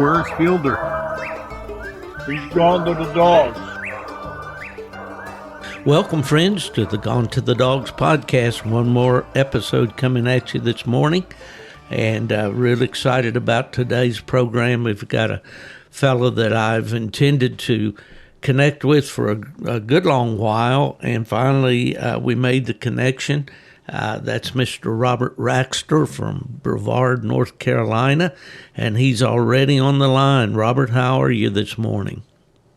Where's Fielder? He's gone to the dogs. Welcome, friends, to the Gone to the Dogs podcast. One more episode coming at you this morning, and really excited about today's program. We've got a fellow that I've intended to connect with for a good long while, and finally we made the connection. That's Mr. Robert Raxter from Brevard, North Carolina, and he's already on the line. Robert, how are you this morning?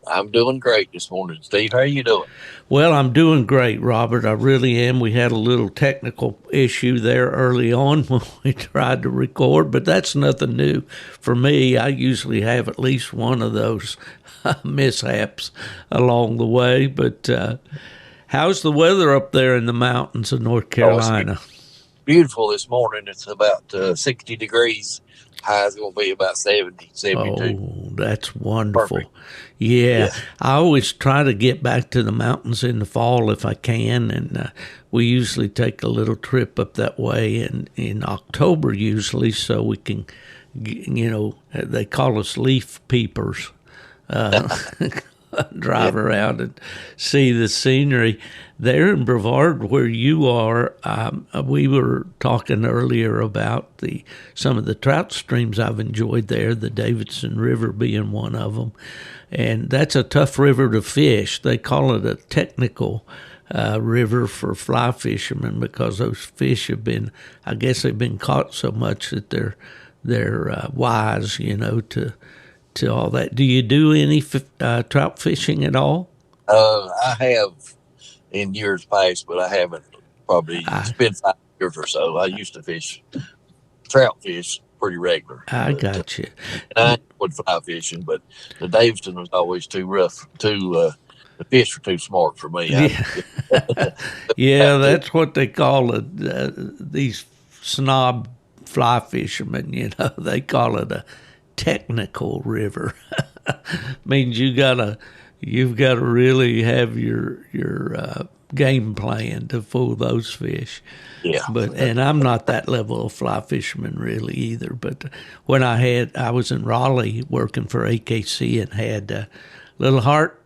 I'm doing great this morning, Steve. How are you doing? Well, I'm doing great, Robert. I really am. We had a little technical issue there early on when we tried to record, but that's nothing new for me. I usually have at least one of those mishaps along the way. But how's the weather up there in the mountains of North Carolina? It's beautiful this morning. It's about 60 degrees. High is going to be about 70, 72. Oh, that's wonderful. Perfect. Yeah. I always try to get back to the mountains in the fall if I can, and we usually take a little trip up that way in October usually, so we can, they call us leaf peepers, drive around and see the scenery. There in Brevard, where you are, we were talking earlier about some of the trout streams I've enjoyed there, the Davidson River being one of them. And that's a tough river to fish. They call it a technical river for fly fishermen because those fish have been, I guess they've been caught so much that they're wise, to all that. Do you do any trout fishing at all? I have in years past, but I haven't probably. It's been 5 years or so. I used to trout fish pretty regular. I got you. And I would fly fishing, but the Davidson was always too rough. The fish were too smart for me. Yeah, that's what they call it. These snob fly fishermen, they call it a technical river. Means you've got to really have your game plan to fool those fish. Yeah. And I'm not that level of fly fisherman really either. But when I was in Raleigh working for AKC and had a little heart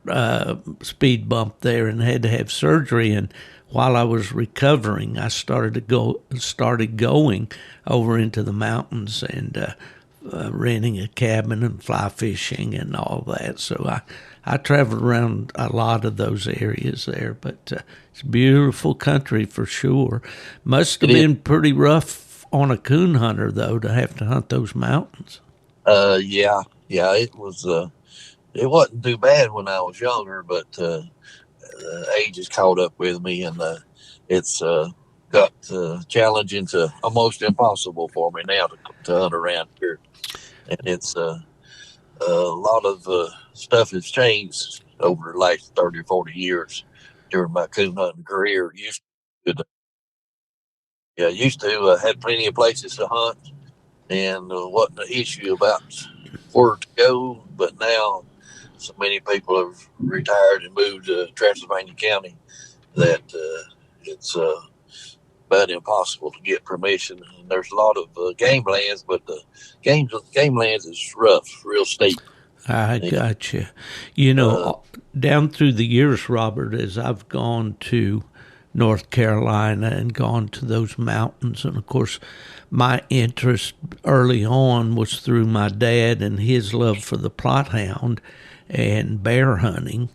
speed bump there and had to have surgery. And while I was recovering, I started going over into the mountains and renting a cabin and fly fishing and all that. So I traveled around a lot of those areas there, but it's beautiful country for sure. Must have been pretty rough on a coon hunter, though, to have to hunt those mountains. Yeah, it was. It wasn't too bad when I was younger, but age has caught up with me, and it's got challenging to almost impossible for me now to hunt around here. And it's a lot of stuff has changed over the last 30 or 40 years during my coon hunting career. Used to had plenty of places to hunt, and wasn't an issue about where to go. But now, so many people have retired and moved to Transylvania County that it's about impossible to get permission. And there's a lot of game lands, but the game lands is rough, real steep. I got you. Down through the years, Robert, as I've gone to North Carolina and gone to those mountains, and of course, my interest early on was through my dad and his love for the plot hound and bear hunting.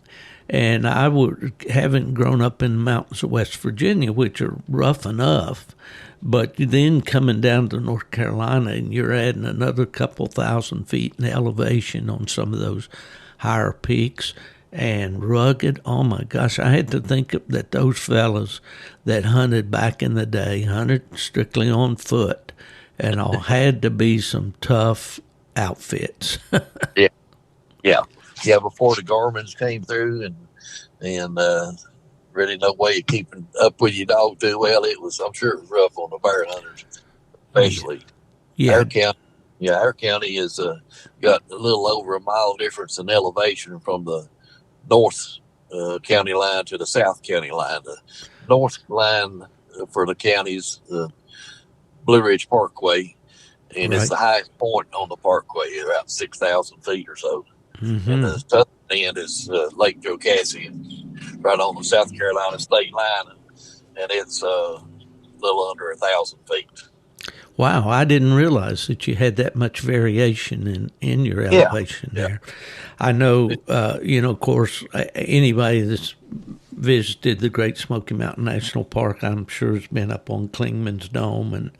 And having grown up in the mountains of West Virginia, which are rough enough, but then coming down to North Carolina and you're adding another couple thousand feet in elevation on some of those higher peaks and rugged. Oh my gosh, I had to think that those fellas that hunted back in the day hunted strictly on foot and all had to be some tough outfits. Yeah, before the Garmins came through and really no way of keeping up with your dog too well. I'm sure it was rough on the bear hunters, especially. Yeah. Our county has got a little over a mile difference in elevation from the north county line to the south county line. The north line for the counties, the Blue Ridge Parkway, and it's the highest point on the parkway, about 6,000 feet or so. Mm-hmm. And the southern end is Lake Jocassee, right on the South Carolina state line, and it's a little under 1,000 feet. Wow, I didn't realize that you had that much variation in your elevation there. I know, of course, anybody that's visited the Great Smoky Mountain National Park, I'm sure has been up on Klingman's Dome,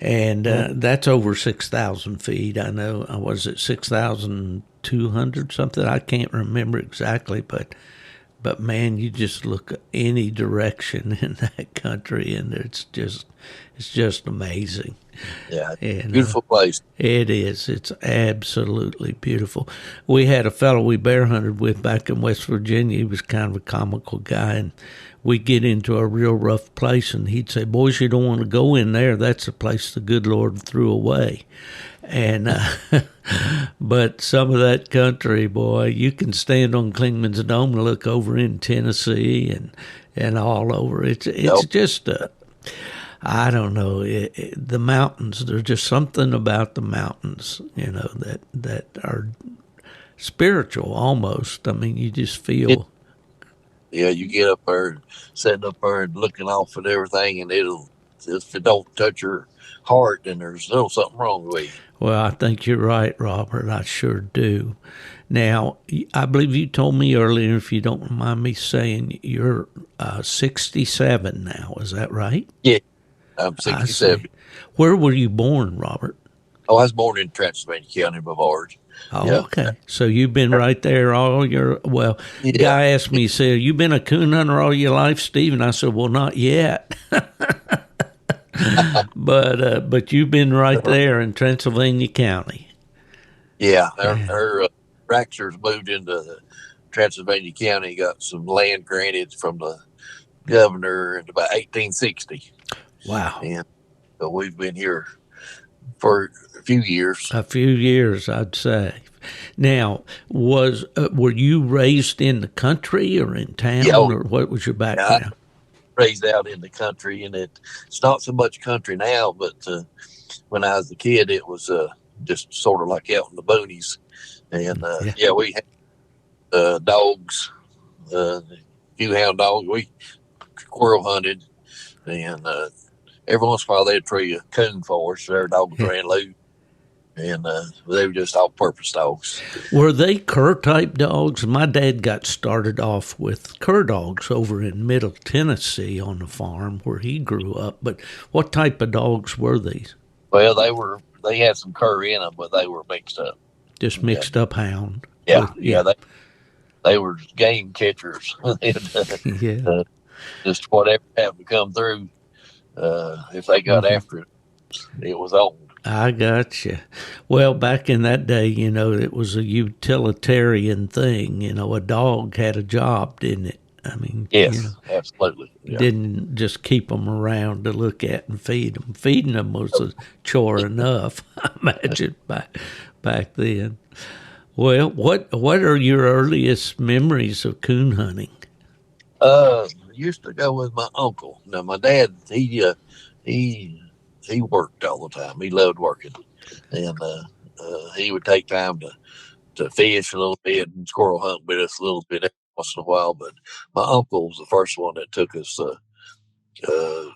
and that's over 6,000 feet. I know, was it 6,200 something? I can't remember exactly, but man, you just look any direction in that country, and it's just amazing. Yeah, and, beautiful place. It is. It's absolutely beautiful. We had a fellow we bear hunted with back in West Virginia. He was kind of a comical guy, and we'd get into a real rough place, and he'd say, "Boys, you don't want to go in there. That's the place the good Lord threw away." And but some of that country, boy, you can stand on Klingman's Dome and look over in Tennessee and all over. It's just I don't know, the mountains. There's just something about the mountains, that are spiritual almost. I mean, you just feel. Yeah, you get up there, sitting up there and looking off at everything, and if it don't touch your heart, then there's little something wrong with you. Well, I think you're right, Robert. I sure do. Now, I believe you told me earlier, if you don't mind me saying, you're 67 now. Is that right? Yeah, I'm 67. Where were you born, Robert? Oh, I was born in Transylvania County, Brevard. Oh, yeah. Okay. So you've been right there all your, the guy asked me, he said, "You been a coon hunter all your life, Steve?" And I said, "Well, not yet." But you've been right there in Transylvania County. Yeah, her Raxters moved into Transylvania County, got some land granted from the governor in about 1860. Wow. And so we've been here for a few years. A few years, I'd say. Now, were you raised in the country or in town, or what was your background? Raised out in the country, and it's not so much country now, but when I was a kid, it was just sort of like out in the boonies. And we had dogs, a few hound dogs. We squirrel hunted, and every once in a while they'd tree a coon for us. Their dogs ran loose, and they were just all-purpose dogs. Were they cur-type dogs? My dad got started off with cur dogs over in Middle Tennessee on the farm where he grew up. But what type of dogs were these? Well, they had some cur in them, but they were mixed up. Just mixed up hound. Yeah. They were game catchers. Just whatever happened to come through, if they got after it, it was on. I got you. Well, back in that day, it was a utilitarian thing. A dog had a job, didn't it? I mean, yes, absolutely. Yeah. Didn't just keep them around to look at and feed them. Feeding them was a chore enough, I imagine, back then. Well, what are your earliest memories of coon hunting? Used to go with my uncle. Now, my dad, he worked all the time. He loved working, and he would take time to fish a little bit and squirrel hunt with us a little bit every once in a while. But my uncle was the first one that took us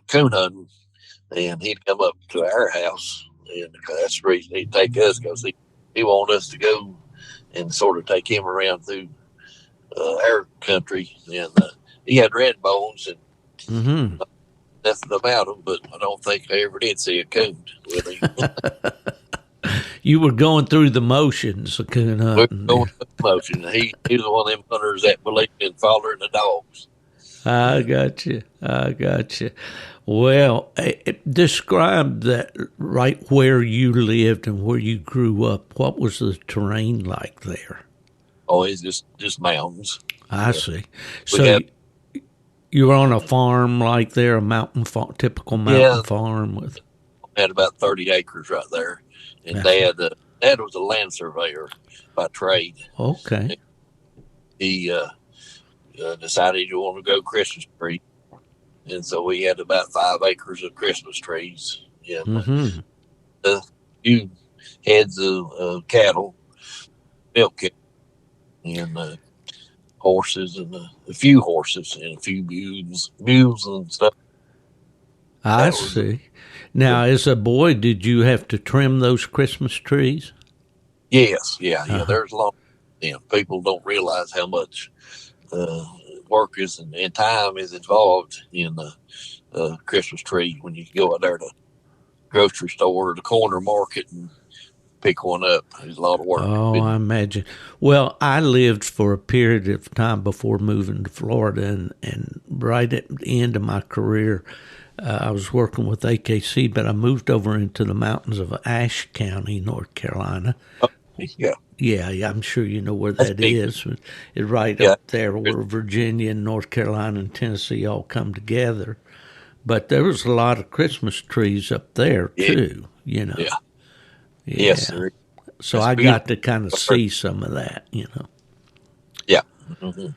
coon hunting, and he'd come up to our house, and that's the reason he'd take us, because he wanted us to go and sort of take him around through our country. And he had red bones and nothing about them, but I don't think I ever did see a coon with him. You were going through the motions of coon hunting. We were going through the motions. He was one of them hunters that believed in following the dogs. I got you. Well, describe that right where you lived and where you grew up. What was the terrain like there? Oh, it's just mountains. I see. So you were on a farm like there, a mountain farm, typical mountain farm with. Had about 30 acres right there, and Dad was a land surveyor by trade. Okay. He decided he wanted to go Christmas tree, and so we had about 5 acres of Christmas trees. And few heads of cattle, milk cattle, and horses, and a few horses, and a few mules and stuff. I That was see. Now, as a boy, did you have to trim those Christmas trees? yes, yeah. Uh-huh. There's a lot. People don't realize how much work is and time is involved in the Christmas tree when you go out there to grocery store or the corner market and pick one up. There's a lot of work. Oh, I imagine. Well, I lived for a period of time before moving to Florida, and right at the end of my career, I was working with AKC, but I moved over into the mountains of Ashe County, North Carolina. Yeah. Yeah, I'm sure you know where That's that big. is. It's right Yeah. up there where Virginia and North Carolina and Tennessee all come together. But there was a lot of Christmas trees up there, Yeah. too, Yeah. Yeah. Yes, sir. So That's I beautiful. got to kind of see some of that. Yeah. Mm-hmm.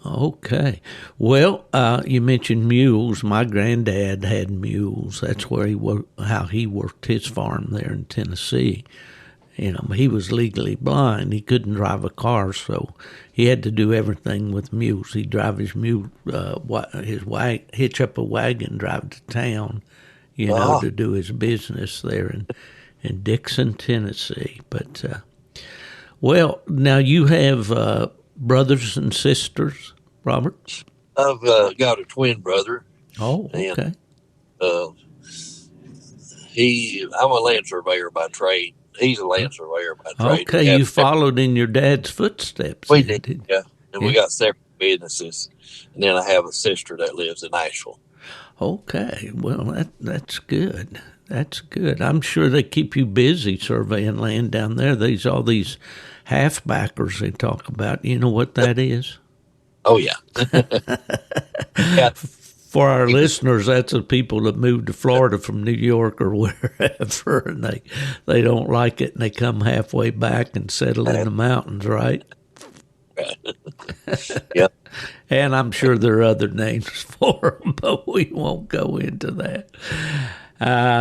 Okay. Well, you mentioned mules. My granddad had mules. That's where how he worked his farm there in Tennessee. He was legally blind. He couldn't drive a car, so he had to do everything with mules. He'd drive his mule, hitch up a wagon, drive to town, to do his business there in Dixon, Tennessee. But well, now you have brothers and sisters, Robert? I've got a twin brother. Oh, okay. And, I'm a land surveyor by trade. He's a land surveyor by trade. Okay, you followed in your dad's footsteps. We did, yeah. And we got separate businesses. And then I have a sister that lives in Nashville. Okay, well, that's good. That's good. I'm sure they keep you busy surveying land down there. There's all these halfbackers they talk about. You know what that is? Oh, yeah. Yeah. For our listeners, that's the people that moved to Florida from New York or wherever, and they don't like it, and they come halfway back and settle in the mountains, right? Yep. And I'm sure there are other names for them, but we won't go into that.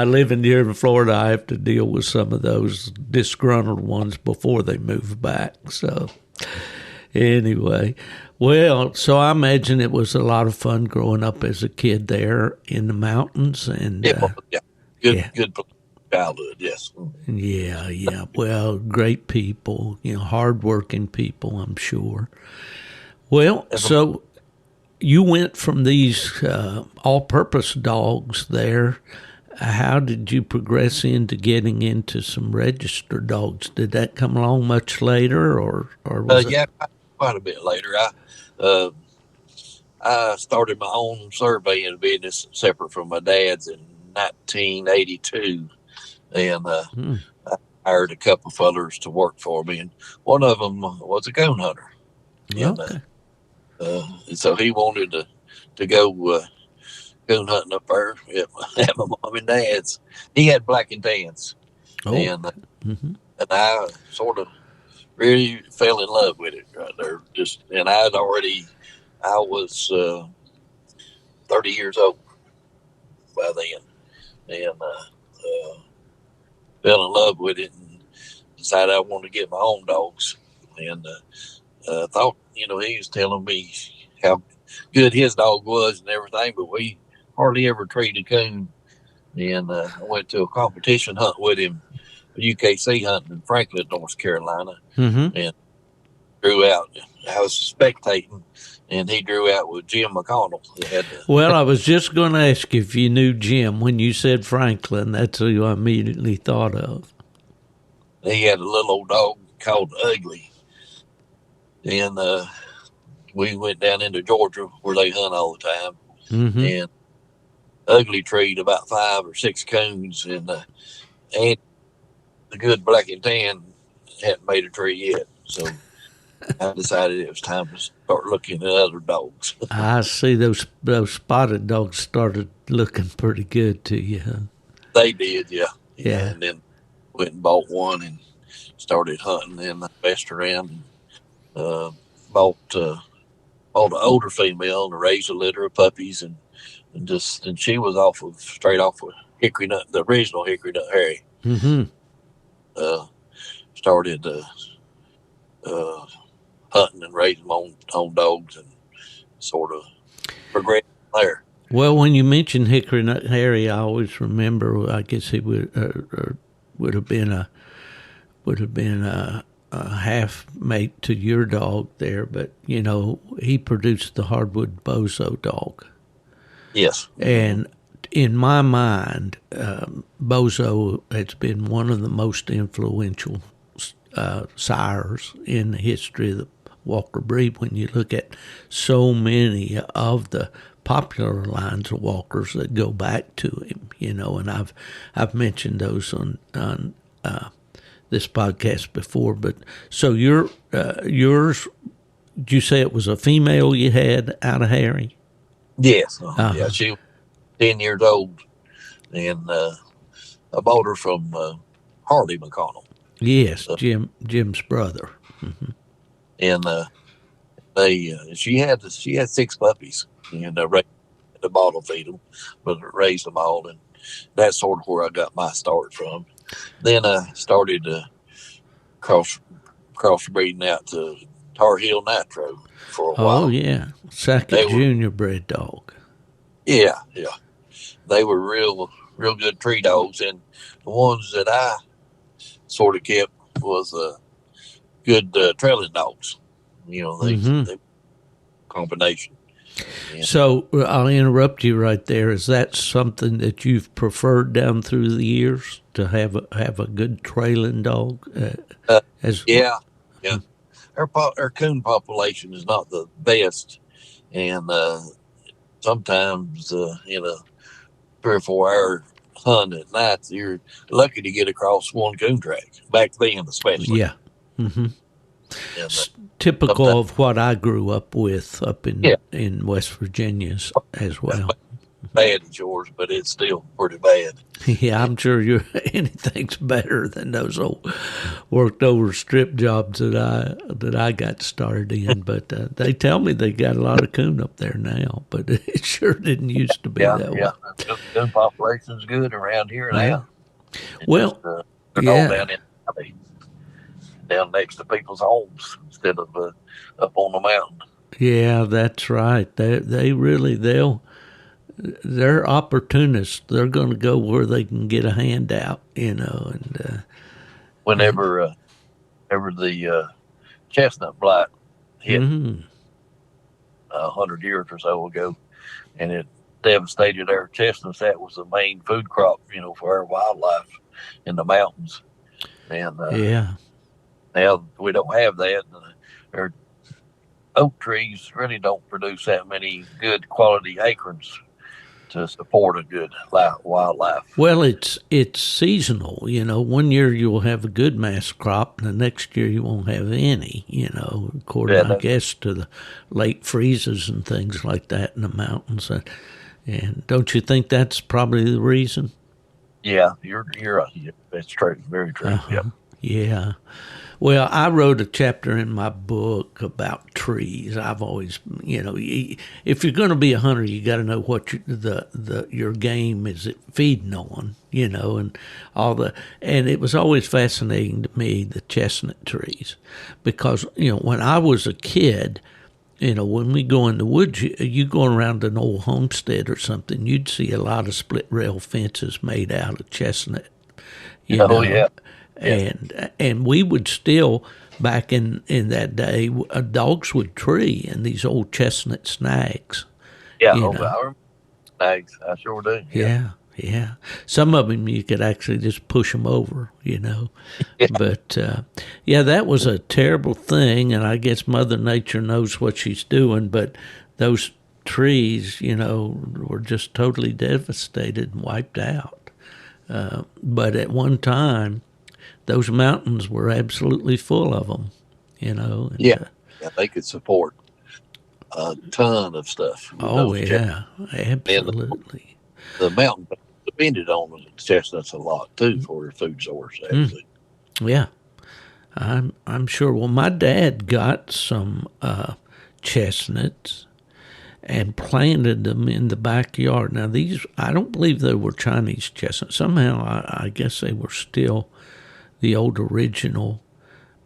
Living here in Florida, I have to deal with some of those disgruntled ones before they move back. So anyway, well, so I imagine it was a lot of fun growing up as a kid there in the mountains. And Good childhood, yes. Yeah. Well, great people, hardworking people, I'm sure. Well, so you went from these all-purpose dogs there. How did you progress into getting into some registered dogs? Did that come along much later, or was it? Quite a bit later. I started my own surveying business separate from my dad's in 1982, and I hired a couple of fellers to work for me, and one of them was a coon hunter. Okay. And so he wanted to go coon hunting up there at my mom and dad's. He had black and tans, and I sort of really fell in love with it right there. And I was 30 years old by then, and fell in love with it and decided I wanted to get my own dogs. And thought, he was telling me how good his dog was and everything, but we hardly ever treated coon. And I went to a competition hunt with him, UKC hunting in Franklin, North Carolina, and drew out. I was spectating, and he drew out with Jim McConnell. Well, I was just going to ask if you knew Jim. When you said Franklin, that's who I immediately thought of. He had a little old dog called Ugly, and we went down into Georgia where they hunt all the time, and Ugly treed about 5 or 6 coons, and the good black and tan hadn't made a tree yet, so I decided it was time to start looking at other dogs. I see those spotted dogs started looking pretty good to you, huh? They did, yeah. Yeah. And then went and bought one and started hunting in the best around, and bought an older female and raised a litter of puppies, and she was straight off of Hickory Nut, the original Hickory Nut Harry. started hunting and raising my own dogs and sort of progressed there. Well, when you mentioned Hickory Nut Harry, I always remember. I guess he would have been a half mate to your dog there, but he produced the Hardwood Bozo dog. Yes, and in my mind, Bozo has been one of the most influential sires in the history of the Walker breed. When you look at so many of the popular lines of Walkers that go back to him, and I've mentioned those on this podcast before. But so yours, did you say it was a female you had out of Harry? Yes, yeah, she was 10 years old, and I bought her from Harley McConnell. Yes, Jim's brother. Mm-hmm. And she had 6 puppies, and I raised the bottle feed them, but I raised them all, and that's sort of where I got my start from. Then I started cross breeding out to Tar Heel Nitro for a while. Oh yeah, Sackett Junior bred dog. Yeah. They were real good tree dogs, and the ones that I sort of kept was good trailing dogs. They combination. And so I'll interrupt you right there. Is that something that you've preferred down through the years, to have a good trailing dog? Yeah. Our coon population is not the best, and sometimes 3 or 4 hour hunt at night, you're lucky to get across one coon track. Back then, especially. Yeah. Mm-hmm. And, typical of what I grew up with up in West Virginia as well. Bad as yours, but it's still pretty bad. Yeah, I'm sure anything's better than those old worked over strip jobs that I got started in. But they tell me they got a lot of coon up there now, but it sure didn't used to be that way. Yeah, the coon population's good around here now. Well, they're all down next to people's homes instead of up on the mountain. Yeah, that's right. They're opportunists. They're going to go where they can get a handout, and whenever the chestnut blight hit 100 years or so ago, and it devastated our chestnuts. That was the main food crop, for our wildlife in the mountains. And now we don't have that. Our oak trees really don't produce that many good quality acorns to support a good wildlife. Well, it's seasonal. 1 year you'll have a good mass crop, and the next year you won't have any. According, I guess, to the late freezes and things like that in the mountains. And don't you think that's probably the reason? Yeah, you're right. That's true. Very true. Yeah. Well, I wrote a chapter in my book about trees. I've always, if you're going to be a hunter, you got to know what your game is feeding on, and all and it was always fascinating to me, the chestnut trees, because, when I was a kid, when we go in the woods, you go around an old homestead or something, you'd see a lot of split rail fences made out of chestnut. Yeah. And we would still, back in that day, dogs would tree in these old chestnut snags. Yeah, snags, I sure do. Yeah. Some of them you could actually just push them over, Yeah. But, that was a terrible thing, and I guess Mother Nature knows what she's doing, but those trees, were just totally devastated and wiped out. But at one time, those mountains were absolutely full of them, And, they could support a ton of stuff. Absolutely. The mountain depended on the chestnuts a lot too for a food source. Actually. Yeah, I'm sure. Well, my dad got some chestnuts and planted them in the backyard. Now these, I don't believe they were Chinese chestnuts. Somehow, I guess they were still the old original,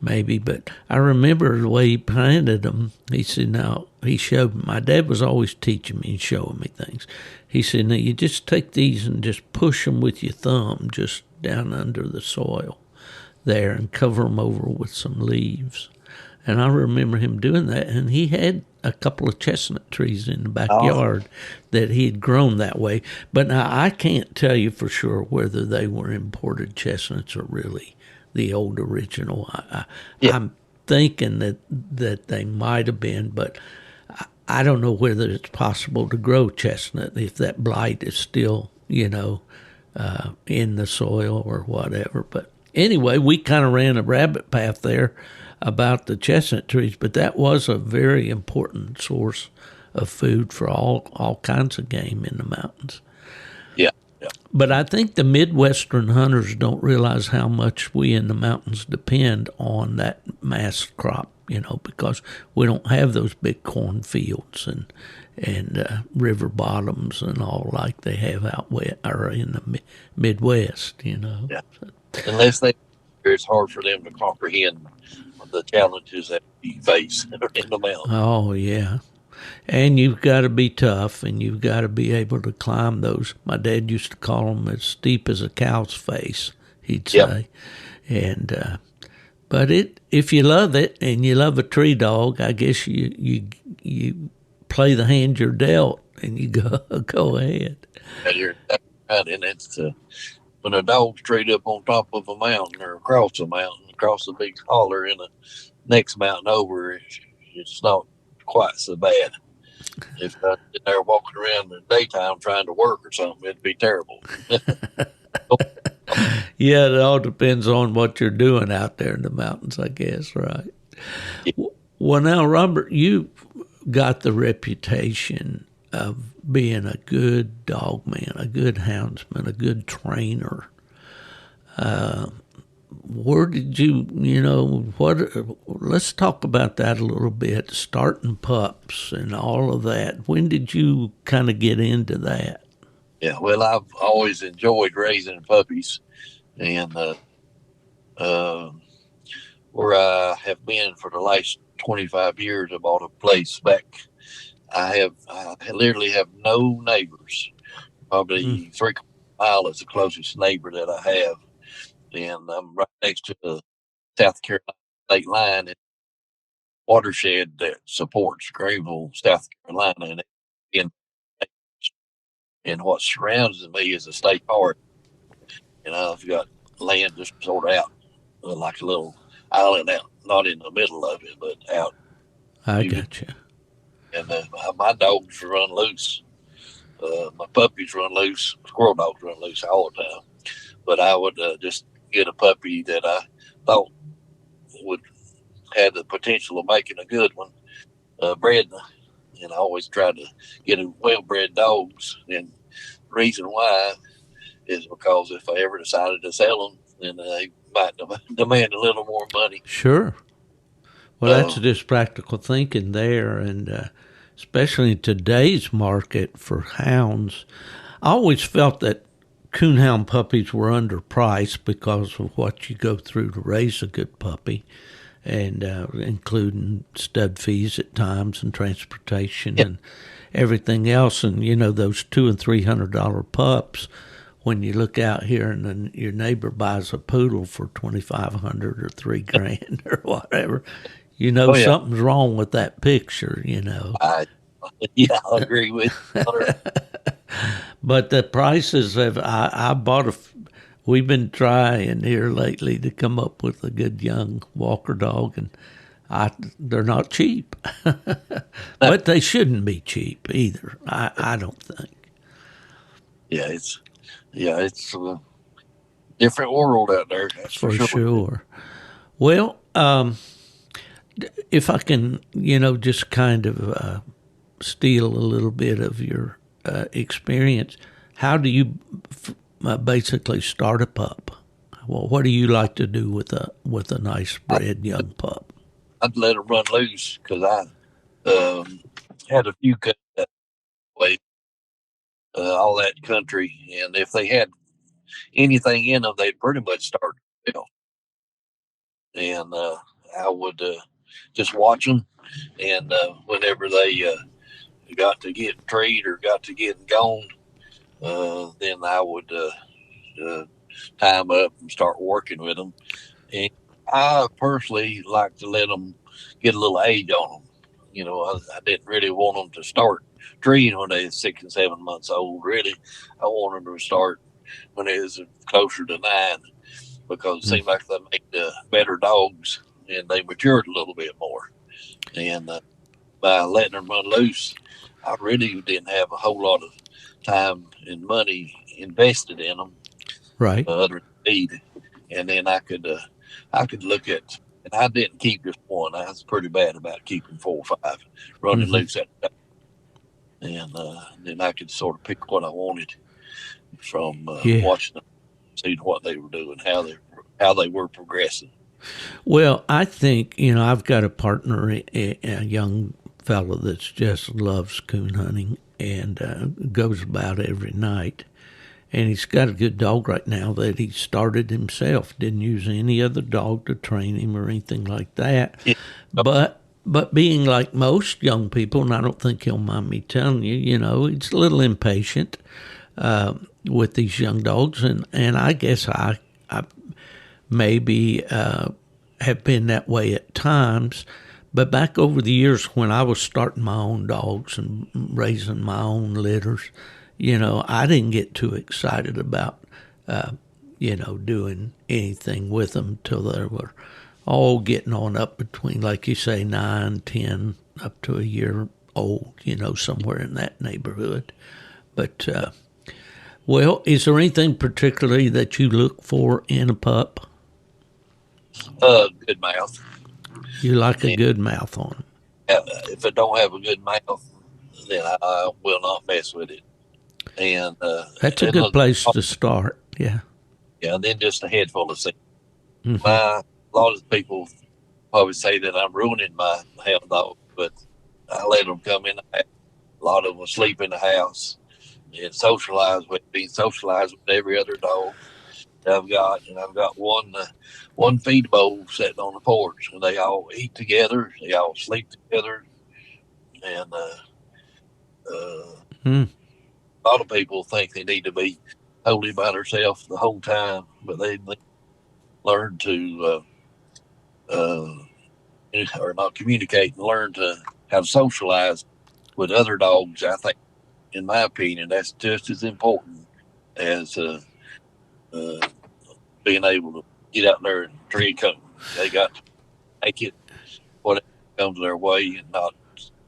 maybe. But I remember the way he planted them. He said, now, he showed me. My dad was always teaching me and showing me things. He said, now you just take these and just push them with your thumb just down under the soil there and cover them over with some leaves. And I remember him doing that, and he had a couple of chestnut trees in the backyard that he had grown that way. But now I can't tell you for sure whether they were imported chestnuts or really the old original. I'm thinking that they might have been, but I don't know whether it's possible to grow chestnut if that blight is still, in the soil or whatever. But anyway, we kind of ran a rabbit path there about the chestnut trees, but that was a very important source of food for all kinds of game in the mountains. Yeah. But I think the Midwestern hunters don't realize how much we in the mountains depend on that mass crop, because we don't have those big cornfields and river bottoms and all like they have out west or in the Midwest, Yeah. Unless it's hard for them to comprehend the challenges that we face in the mountains. Oh, yeah. And you've got to be tough, and you've got to be able to climb those. My dad used to call them as steep as a cow's face, he'd say. And but if you love it and you love a tree dog, I guess you play the hand you're dealt, and you go ahead. Yeah, you're right, and it's when a dog's treed up on top of a mountain or across a mountain, across a big holler in the next mountain over, it's not quite so bad. If they're walking around in the daytime trying to work or something, it'd be terrible. Yeah, it all depends on what you're doing out there in the mountains, I guess, right? Yeah. Well, now, Robert, you got the reputation of being a good dog man, a good houndsman, a good trainer. Where did let's talk about that a little bit, starting pups and all of that. When did you kind of get into that? Yeah, well, I've always enjoyed raising puppies, and where I have been for the last 25 years, I bought a place back. I literally have no neighbors. Probably 3 miles is the closest neighbor that I have. And I'm right next to the South Carolina state line and watershed that supports Greenville, South Carolina. And what surrounds me is a state park. I've got land just sort of out, like a little island out, not in the middle of it, but out. I got you. And my dogs run loose. My puppies run loose. Squirrel dogs run loose all the time. But I would just get a puppy that I thought would have the potential of making a good one, bred. And I always try to get well-bred dogs. And the reason why is because if I ever decided to sell them, then they might demand a little more money. Sure. Well, that's just practical thinking there, and especially in today's market for hounds. I always felt that coonhound puppies were underpriced because of what you go through to raise a good puppy, and including stud fees at times and transportation and everything else. And those $200 and $300 pups. When you look out here and then your neighbor buys a poodle for $2,500 or $3,000 or whatever, something's wrong with that picture. I agree with you. But the prices I bought we've been trying here lately to come up with a good young walker dog, and they're not cheap. But they shouldn't be cheap either, I don't think. It's a different world out there. That's for sure. Well, if I can, just kind of steal a little bit of your experience, how do you basically start a pup? Well, what do you like to do with a nice bred young pup? I'd let them run loose because I had a few cuts that way, all that country, and if they had anything in them, they'd pretty much start. and I would just watch them. And whenever they got to getting treed or got to getting gone, then I would tie them up and start working with them. And I personally like to let them get a little age on them. I didn't really want them to start treeing when they were 6 and 7 months old. Really, I wanted them to start when they was closer to 9, because it seemed like they made better dogs and they matured a little bit more. And by letting them run loose, I really didn't have a whole lot of time and money invested in them, Right. other than feed. And then I could look at, and I didn't keep just one. I was pretty bad about keeping 4 or 5 running loose at the time. And then I could sort of pick what I wanted from watching them, seeing what they were doing, how they were progressing. Well, I think, I've got a partner, a young fellow that just loves coon hunting and goes about every night. And he's got a good dog right now that he started himself. Didn't use any other dog to train him or anything like that. Yeah. But being like most young people, and I don't think he'll mind me telling you, he's a little impatient with these young dogs. And I guess I maybe have been that way at times. But back over the years when I was starting my own dogs and raising my own litters, I didn't get too excited about, doing anything with them till they were all getting on up between, like you say, 9, 10, up to a year old, somewhere in that neighborhood. But, well, is there anything particularly that you look for in a pup? Good mouth. You like a good mouth on them. If it don't have a good mouth, then I will not mess with it. And that's a good place to start. Yeah. Yeah, and then just a head full of seed. A lot of people probably say that I'm ruining my hound dog, but I let them come in the house. A lot of them sleep in the house and being socialized with every other dog I've got. And I've got one feed bowl sitting on the porch, and they all eat together. They all sleep together. And a lot of people think they need to be totally by themselves the whole time, but they learn to or not communicate and learn to how to socialize with other dogs. I think, in my opinion, that's just as important as being able to get out there and tree come. They got to take it whatever comes their way and not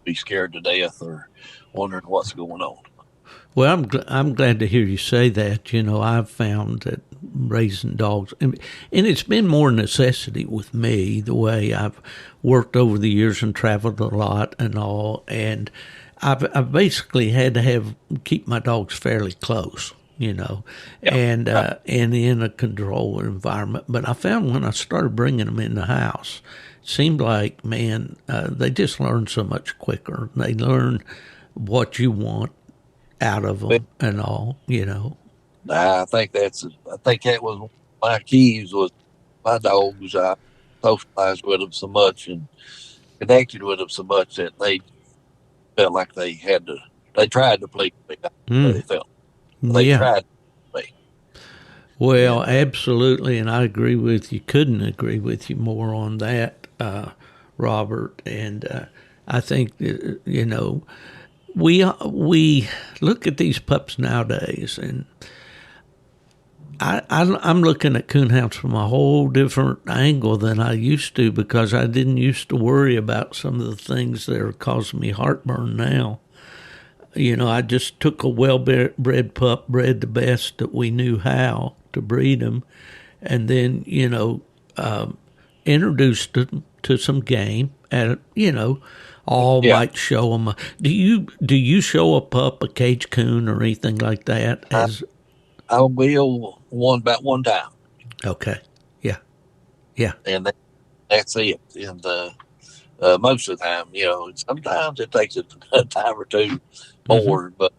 be scared to death or wondering what's going on. Well, I'm glad to hear you say that. I've found that raising dogs, and it's been more necessity with me, the way I've worked over the years and traveled a lot and all, and I've basically had to keep my dogs fairly close, and in a controlled environment. But I found when I started bringing them in the house, it seemed like, man, they just learn so much quicker. They learn what you want out of them and all, I think that was my keys. Was my dogs. I socialized with them so much and connected with them so much that they felt like they tried to please me. They felt they tried to please me. Well, absolutely, and I agree with you. Couldn't agree with you more on that, Robert. And I think that, we look at these pups nowadays, and I'm looking at coonhounds from a whole different angle than I used to, because I didn't used to worry about some of the things that are causing me heartburn now. I just took a well-bred pup, bred the best that we knew how to breed them, and then, introduced them to some game, and, might show them. Do you show a pup a cage coon or anything like that? I will about one time. Okay. Yeah. And that's it. And most of the time, sometimes it takes a time or two more, but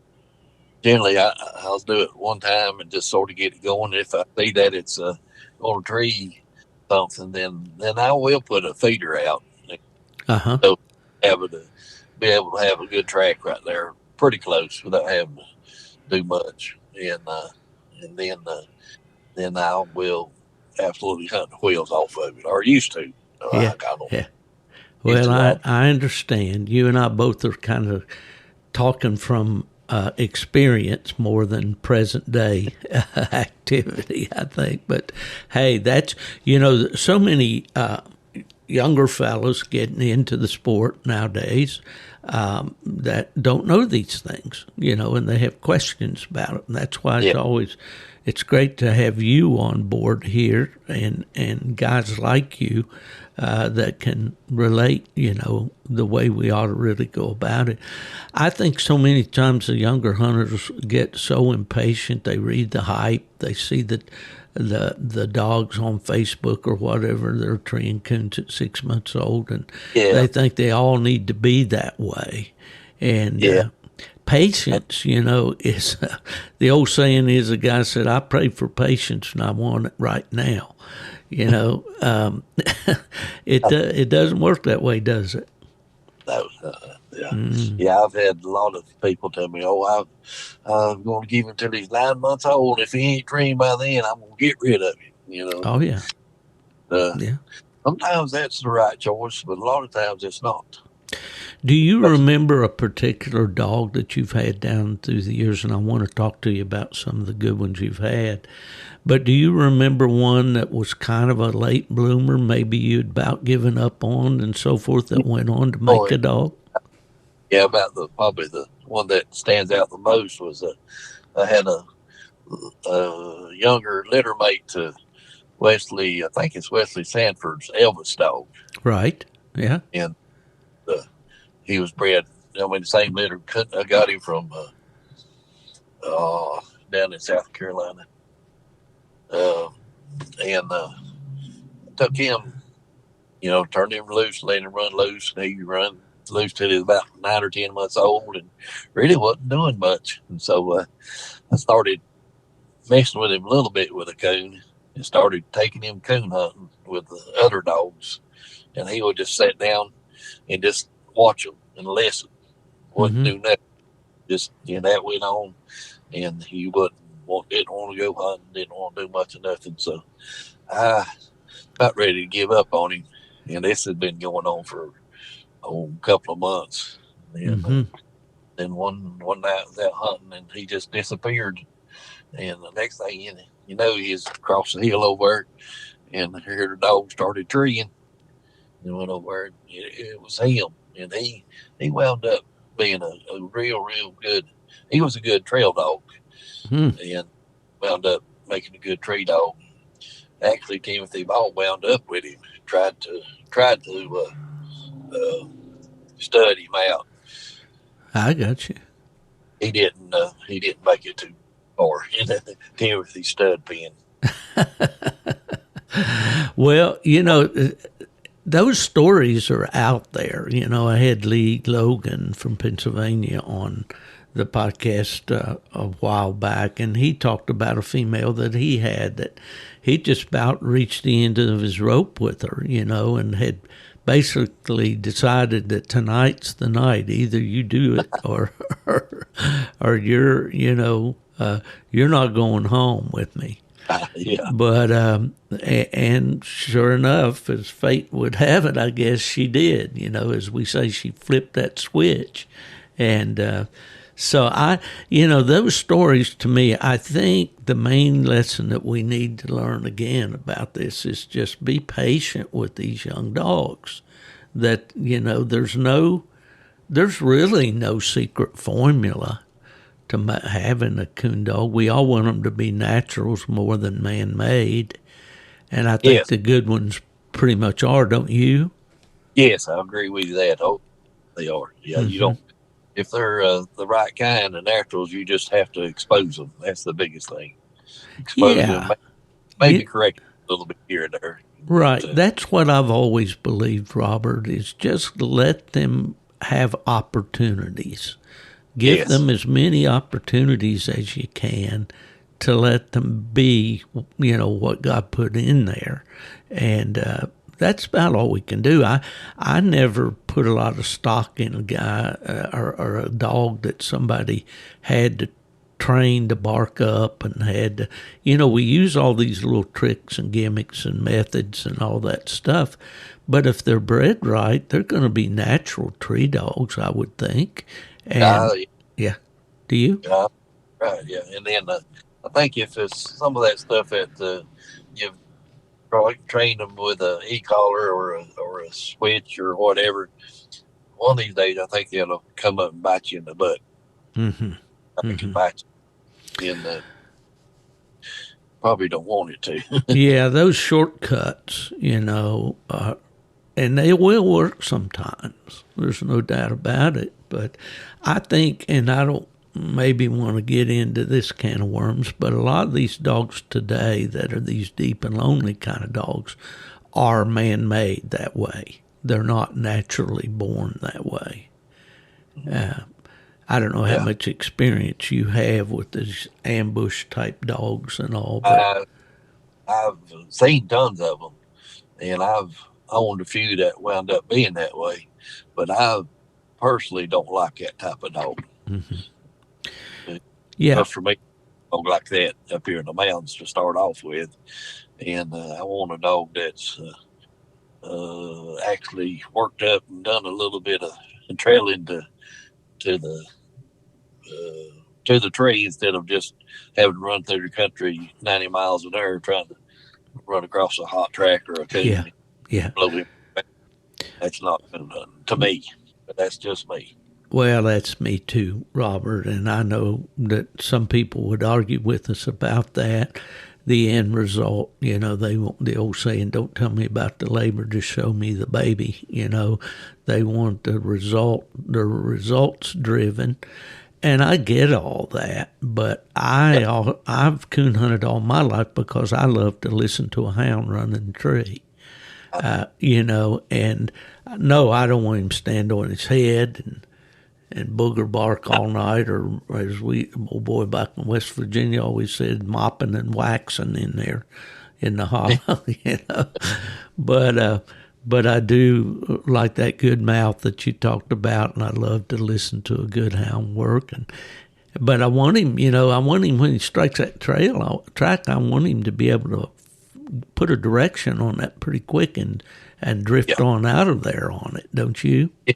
generally I'll do it one time and just sort of get it going. If I see that it's on a tree something, then I will put a feeder out. Uh-huh. So having to be able to have a good track right there, pretty close, without having to do much, and then I will absolutely hunt the wheels off of it, or used to. Yeah. I got Yeah. used Well, to I understand. You and I both are kind of talking from experience more than present day activity, I think. But hey, that's, so many younger fellows getting into the sport nowadays that don't know these things, and they have questions about it. And that's why it's great to have you on board here and guys like you that can relate, the way we ought to really go about it. I think so many times the younger hunters get so impatient. They read the hype. They see that the dogs on Facebook or whatever, they're treeing coons at 6 months old, and they think they all need to be that way. And patience, is the old saying is, a guy said, I prayed for patience and I want it right now. It doesn't work that way, does it? No, I've had a lot of people tell me, I'm going to give him till he's 9 months old. If he ain't trained by then, I'm going to get rid of him, Oh, yeah. Sometimes that's the right choice, but a lot of times it's not. Do you remember a particular dog that you've had down through the years? And I want to talk to you about some of the good ones you've had. But do you remember one that was kind of a late bloomer, maybe you'd about given up on and so forth, that went on to make a dog? Yeah, probably the one that stands out the most was I had a younger litter mate to Wesley. I think it's Wesley Sanford's Elvis dog. Right. Yeah. And he was bred. The same litter. I got him from down in South Carolina, and took him. Turned him loose, let him run loose, and he run loose till he was about 9 or 10 months old, and really wasn't doing much. And so I started messing with him a little bit with a coon, and started taking him coon hunting with the other dogs, and he would just sit down and just watch them and listen. Wouldn't do nothing. Just that went on, and he didn't want to go hunting, didn't want to do much of nothing. So I about ready to give up on him, and this had been going on for a couple of months. And then one night I was out hunting, and he just disappeared. And the next thing he was across the hill over there, and I heard the dog started treeing. And went over, and it was him. And he wound up being a real good. He was a good trail dog, and wound up making a good tree dog. Actually, Timothy Ball wound up with him. Tried to stud him out. I got you. He didn't make it too far in the Timothy stud pen. Well, those stories are out there. I had Logan from Pennsylvania on the podcast a while back, and he talked about a female that he had that he just about reached the end of his rope with her, and had basically decided that tonight's the night. Either you do it or you're, you're not going home with me. Yeah. But and sure enough, as fate would have it, I guess she did. As we say, she flipped that switch, and so those stories to me, I think the main lesson that we need to learn again about this is just be patient with these young dogs. That there's really no secret formula to having a coon dog. We all want them to be naturals more than man-made, and I think the good ones pretty much are, don't you? Yes, I agree with you that. Oh, they are. Yeah, you don't. If they're the right kind of naturals, you just have to expose them. That's the biggest thing. Expose them, maybe correct a little bit here and there. Right. That's what I've always believed, Robert, is just let them have opportunities. Give them as many opportunities as you can to let them be, what God put in there. And that's about all we can do. I never put a lot of stock in a guy or a dog that somebody had to train to bark up and had to, we use all these little tricks and gimmicks and methods and all that stuff. But if they're bred right, they're going to be natural tree dogs, I would think. And yeah. Do you? Yeah, right, yeah. And then I think if it's some of that stuff that you've probably trained them with a e-collar or a switch or whatever, one of these days I think it'll come up and bite you in the butt. Mm-hmm. I think it bites you in the... Probably don't want it to. Yeah, those shortcuts, and they will work sometimes. There's no doubt about it. But I think, and I don't maybe want to get into this can of worms, but a lot of these dogs today that are these deep and lonely kind of dogs are man-made that way. They're not naturally born that way. I don't know how much experience you have with these ambush-type dogs and all. But I've seen tons of them, and I've owned a few that wound up being that way. But I personally don't like that type of dog. Mm-hmm. Yeah. But for me, a dog like that up here in the mountains to start off with. And I want a dog that's actually worked up and done a little bit of trailing to the tree instead of just having to run through the country 90 miles an hour trying to run across a hot track or a coon. Yeah. Blow him. That's not to me, but that's just me. Well, that's me too, Robert, and I know that some people would argue with us about that. The end result, they want the old saying, don't tell me about the labor, just show me the baby. They want the result, they're results driven. And I get all that, but I've coon hunted all my life because I love to listen to a hound run in the tree. And no, I don't want him to stand on his head and booger bark all night, or as old boy back in West Virginia always said, mopping and waxing in there in the hollow, But I do like that good mouth that you talked about, and I love to listen to a good hound work. But I want him, when he strikes that track, I want him to be able to put a direction on that pretty quick and drift on out of there on it, don't you? I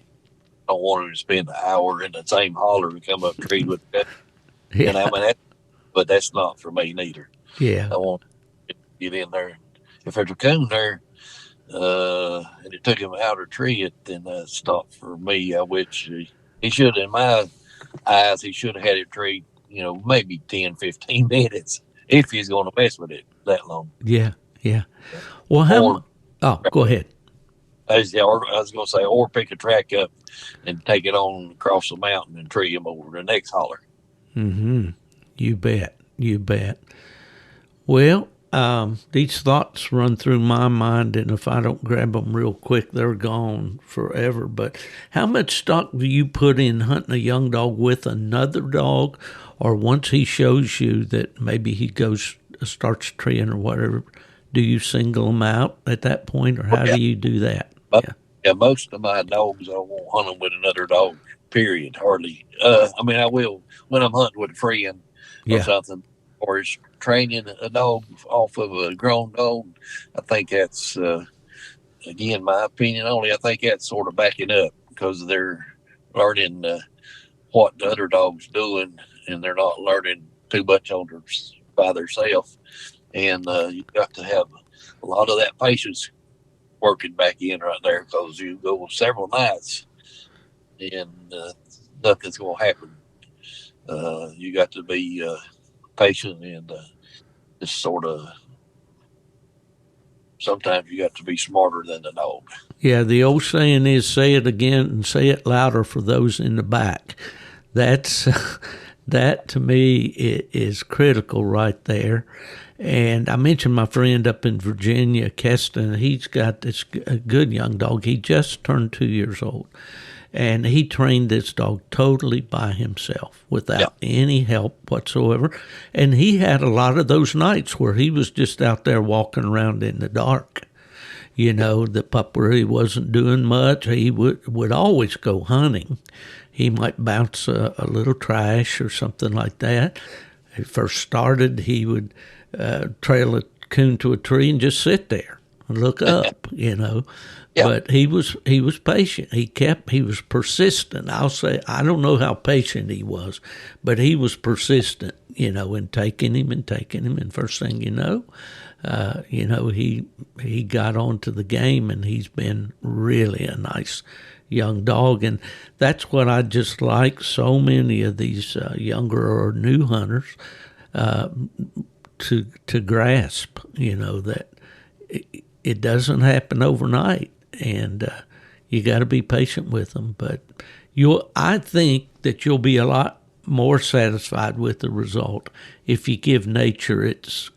don't want him to spend an hour in the same holler and come up tree with that. Yeah. But that's not for me neither. Yeah. I want to get in there. If there's a coon there, and it took him out of tree, then that's not for me. Which he should, in my eyes, he should have had it treed, maybe 10, 15 minutes if he's going to mess with it that long. Yeah. Well, go ahead. I was going to say, or pick a track up and take it on across the mountain and tree him over the next holler. Mm-hmm. You bet. Well, these thoughts run through my mind, and if I don't grab them real quick, they're gone forever. But how much stock do you put in hunting a young dog with another dog, or once he shows you that maybe he starts treeing or whatever, do you single him out at that point, or how do you do that? Most of my dogs, I won't hunt them with another dog, period, hardly. I will when I'm hunting with a friend or something, or it's training a dog off of a grown dog. I think that's, again, my opinion only, I think that's sort of backing up because they're learning what the other dog's doing, and they're not learning too much by themselves. And you've got to have a lot of that patience working back in right there, because you go several nights and nothing's going to happen. You got to be patient and just sort of, sometimes you got to be smarter than the dog. Yeah, the old saying is, say it again and say it louder for those in the back. That's that to me is critical right there. And I mentioned my friend up in Virginia, Keston. He's got this good young dog. He just turned 2 years old. And he trained this dog totally by himself without any help whatsoever. And he had a lot of those nights where he was just out there walking around in the dark. You know, the pup really wasn't doing much. He would always go hunting. He might bounce a little trash or something like that. When he first started, he would trail a coon to a tree and just sit there and look up, you know. Yeah. But he was patient. He was persistent. I'll say, I don't know how patient he was, but he was persistent, you know, in taking him. And first thing you know, he got onto the game, and he's been really a nice young dog. And that's what I just like so many of these younger or new hunters to grasp, you know, that it doesn't happen overnight, and you got to be patient with them. But I think that you'll be a lot more satisfied with the result if you give nature its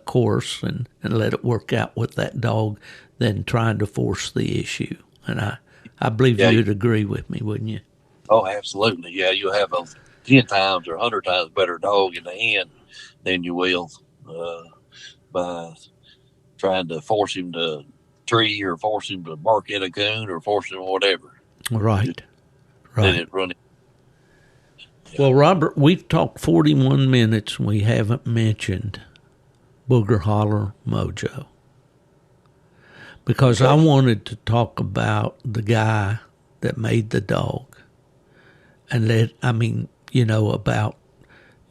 course and let it work out with that dog than trying to force the issue. And I believe you'd agree with me, wouldn't you? Oh, absolutely. Yeah, you'll have a 10 times or 100 times better dog in the end than you will by trying to force him to tree or force him to bark at a coon or force him whatever. Right. Let it run. Yeah. Well, Robert, we've talked 41 minutes and we haven't mentioned Boogar Hollow Mojo. Because I wanted to talk about the guy that made the dog. And about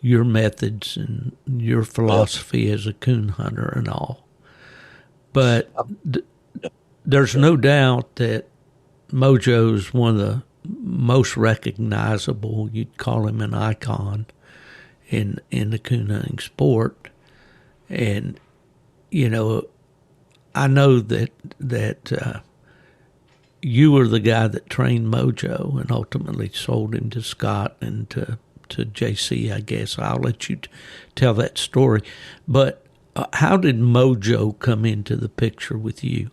your methods and your philosophy as a coon hunter and all. But there's no doubt that Mojo's one of the most recognizable, you'd call him an icon in the coon hunting sport. And, you know, I know that you were the guy that trained Mojo and ultimately sold him to Scott and to JC, I guess. I'll let you tell that story. But how did Mojo come into the picture with you?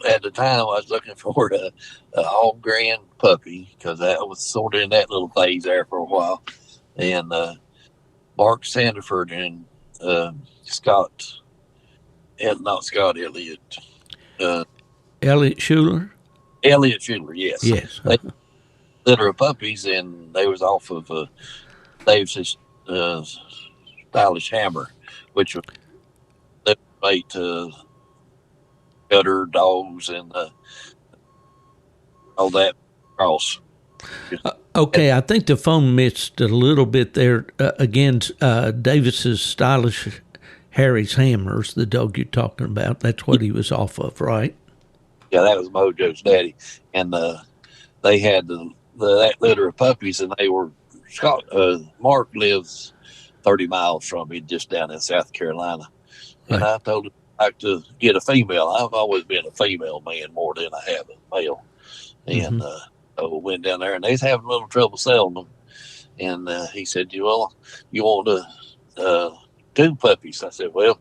At the time, I was looking for an all grand puppy because I was sort of in that little phase there for a while. And Mark Sandiford and Elliot Schuler? Elliot Schuler, yes. Yes. They litter of puppies, and they was off of Dave's Stylish Hammer, which was made to gutter dogs and all that cross. Okay, I think the phone missed a little bit there. Again, Davis's Stylish Harry's Hammers, the dog you're talking about, that's what he was off of, right? Yeah, that was Mojo's daddy. And they had that litter of puppies, and they were Mark lives 30 miles from me, just down in South Carolina. Right. And I told him I'd like to get a female. I've always been a female man more than I have a male. And we went down there, and they was having a little trouble selling them. And he said, well, you want two puppies? I said, well,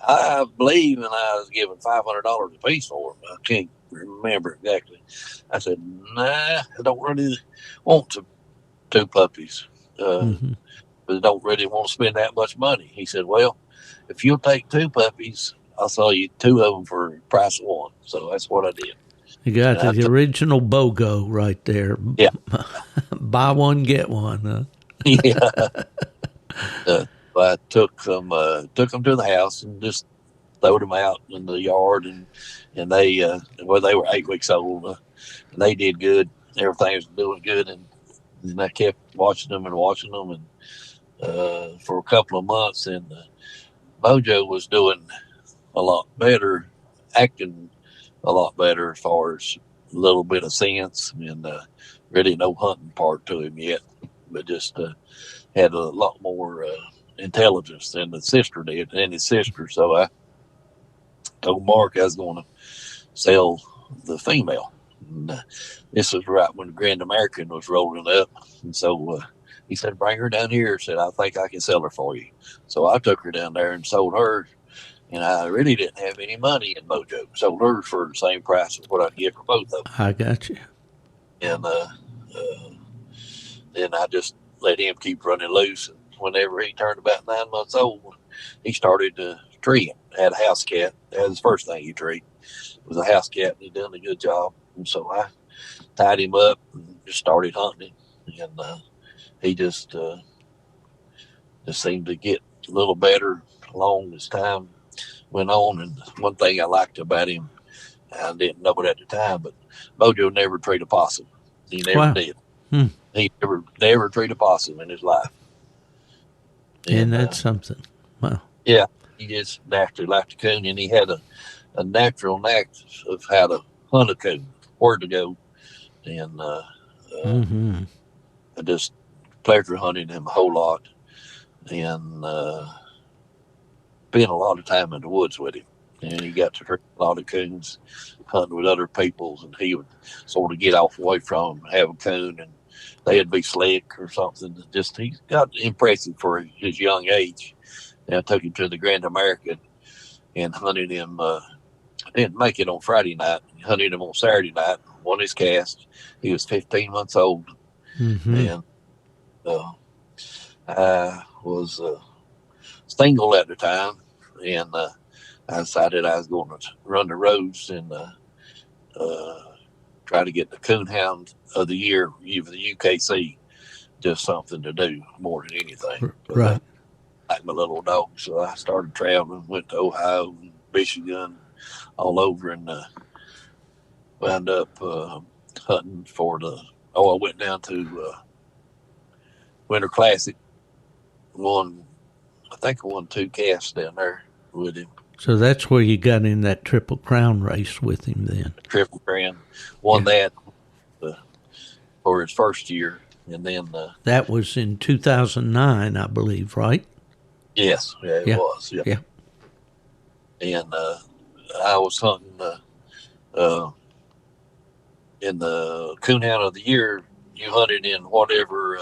I believe, and I was given $500 a piece for them. I can't remember exactly. I said, nah, I don't really want two puppies. But I don't really want to spend that much money. He said, well, if you'll take two puppies, I'll sell you two of them for the price of one. So that's what I did. You got the original BOGO right there. Yeah. Buy one, get one. Huh? Yeah. I took them to the house and just throwed them out in the yard, and they they were 8 weeks old, and they did good. Everything was doing good, and I kept watching them, and for a couple of months, and Mojo was doing a lot better, acting a lot better as far as a little bit of sense, and really no hunting part to him yet, but just had a lot more intelligence than his sister did. So I told Mark I was going to sell the female. And, this was right when the Grand American was rolling up, and so he said, bring her down here. Said, I think I can sell her for you. So I took her down there and sold her, and I really didn't have any money in Mojo. Sold hers for the same price as what I'd get for both of them. I got you. And then I just let him keep running loose. And whenever he turned about 9 months old, he started to tree him. Had a house cat. That was the first thing he treed. Was a house cat, and he done a good job. And so I tied him up and just started hunting him. And he just seemed to get a little better along as time went on. And one thing I liked about him, I didn't know it at the time, but Mojo never treated a possum. He never did. He never treated a possum in his life. And that's something. Wow. Yeah, he just naturally liked a coon, and he had a natural knack of how to hunt a coon, where to go. And I just pleasure hunting him a whole lot, and spent a lot of time in the woods with him. And he got to treat a lot of coons, hunting with other peoples, and he would sort of get off away from them, have a coon, and they'd be slick or something. Just he got impressive for his young age. And I took him to the Grand American and hunted him. I didn't make it on Friday night. Hunted him on Saturday night. Won his cast. He was 15 months old, and I was single at the time, and I decided I was going to run the roads and try to get the coon hound of the year, even the UKC, just something to do more than anything. Right. Like my little dog. So I started traveling, went to Ohio, and Michigan, all over, and wound up hunting for I went down to Winter Classic. I think I won 2 casts down there with him. So that's where you got in that Triple Crown race with him then. Triple Crown. Won that for his first year. And then that was in 2009, I believe, right? Yes, it was. Yeah. And I was hunting in the Coonhound of the Year. You hunted in whatever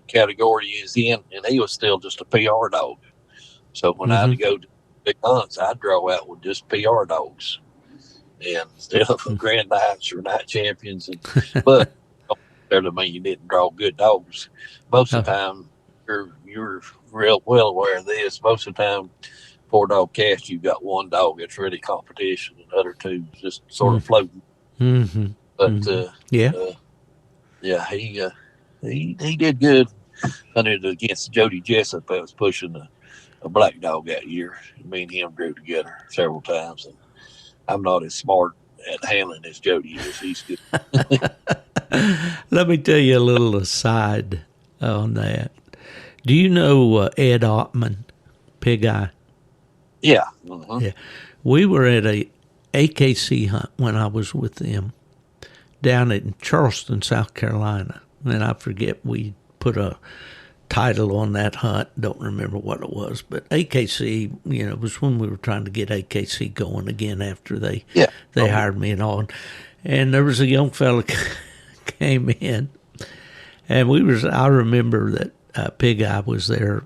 category he was in, and he was still just a PR dog. So when I had to go to big hunts, I'd draw out with just PR dogs, and instead of Grand Knights or Night Champions. But that doesn't mean you didn't draw good dogs. Most of the time, you're real well aware of this. Most of the time, 4-dog cast, you've got one dog that's really competition, and the other two just sort of floating. But he did good. Hunted against Jody Jessup. I was pushing a black dog that year. Me and him grew together several times, and I'm not as smart at handling as Jody is. He's good. Let me tell you a little aside on that. Do you know Ed Ottman, Pig Eye? Yeah. Yeah. We were at a AKC hunt when I was with them down in Charleston, South Carolina. And I forget, we put a title on that hunt. Don't remember what it was. But AKC, it was when we were trying to get AKC going again after they hired me and all. And there was a young fella came in, and I remember that Pig Eye was there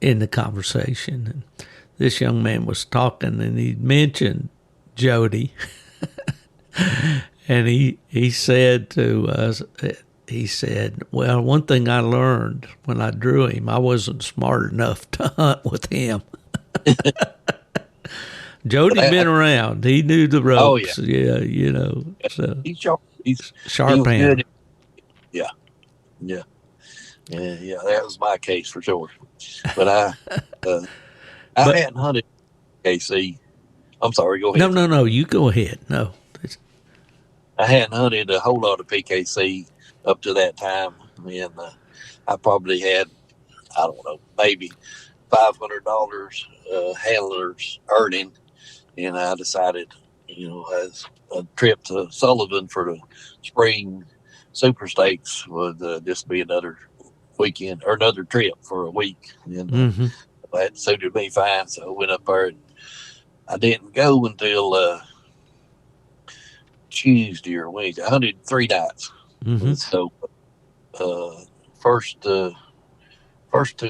in the conversation. And this young man was talking, and he mentioned Jody. And he said to us, well, one thing I learned when I drew him, I wasn't smart enough to hunt with him. Jody been around. He knew the ropes. Oh, yeah. So he's sharp. He's sharp hand. Yeah. That was my case for sure. But I hadn't hunted KC. I'm sorry. Go ahead. No. You go ahead. No. I hadn't hunted a whole lot of PKC up to that time, and I probably had, I don't know, maybe $500 handlers earning, and I decided, as a trip to Sullivan for the Spring Super Stakes would just be another weekend or another trip for a week, and that suited me fine. So I went up there, and I didn't go until Tuesday or Wednesday. I hunted 3 nights. So first 2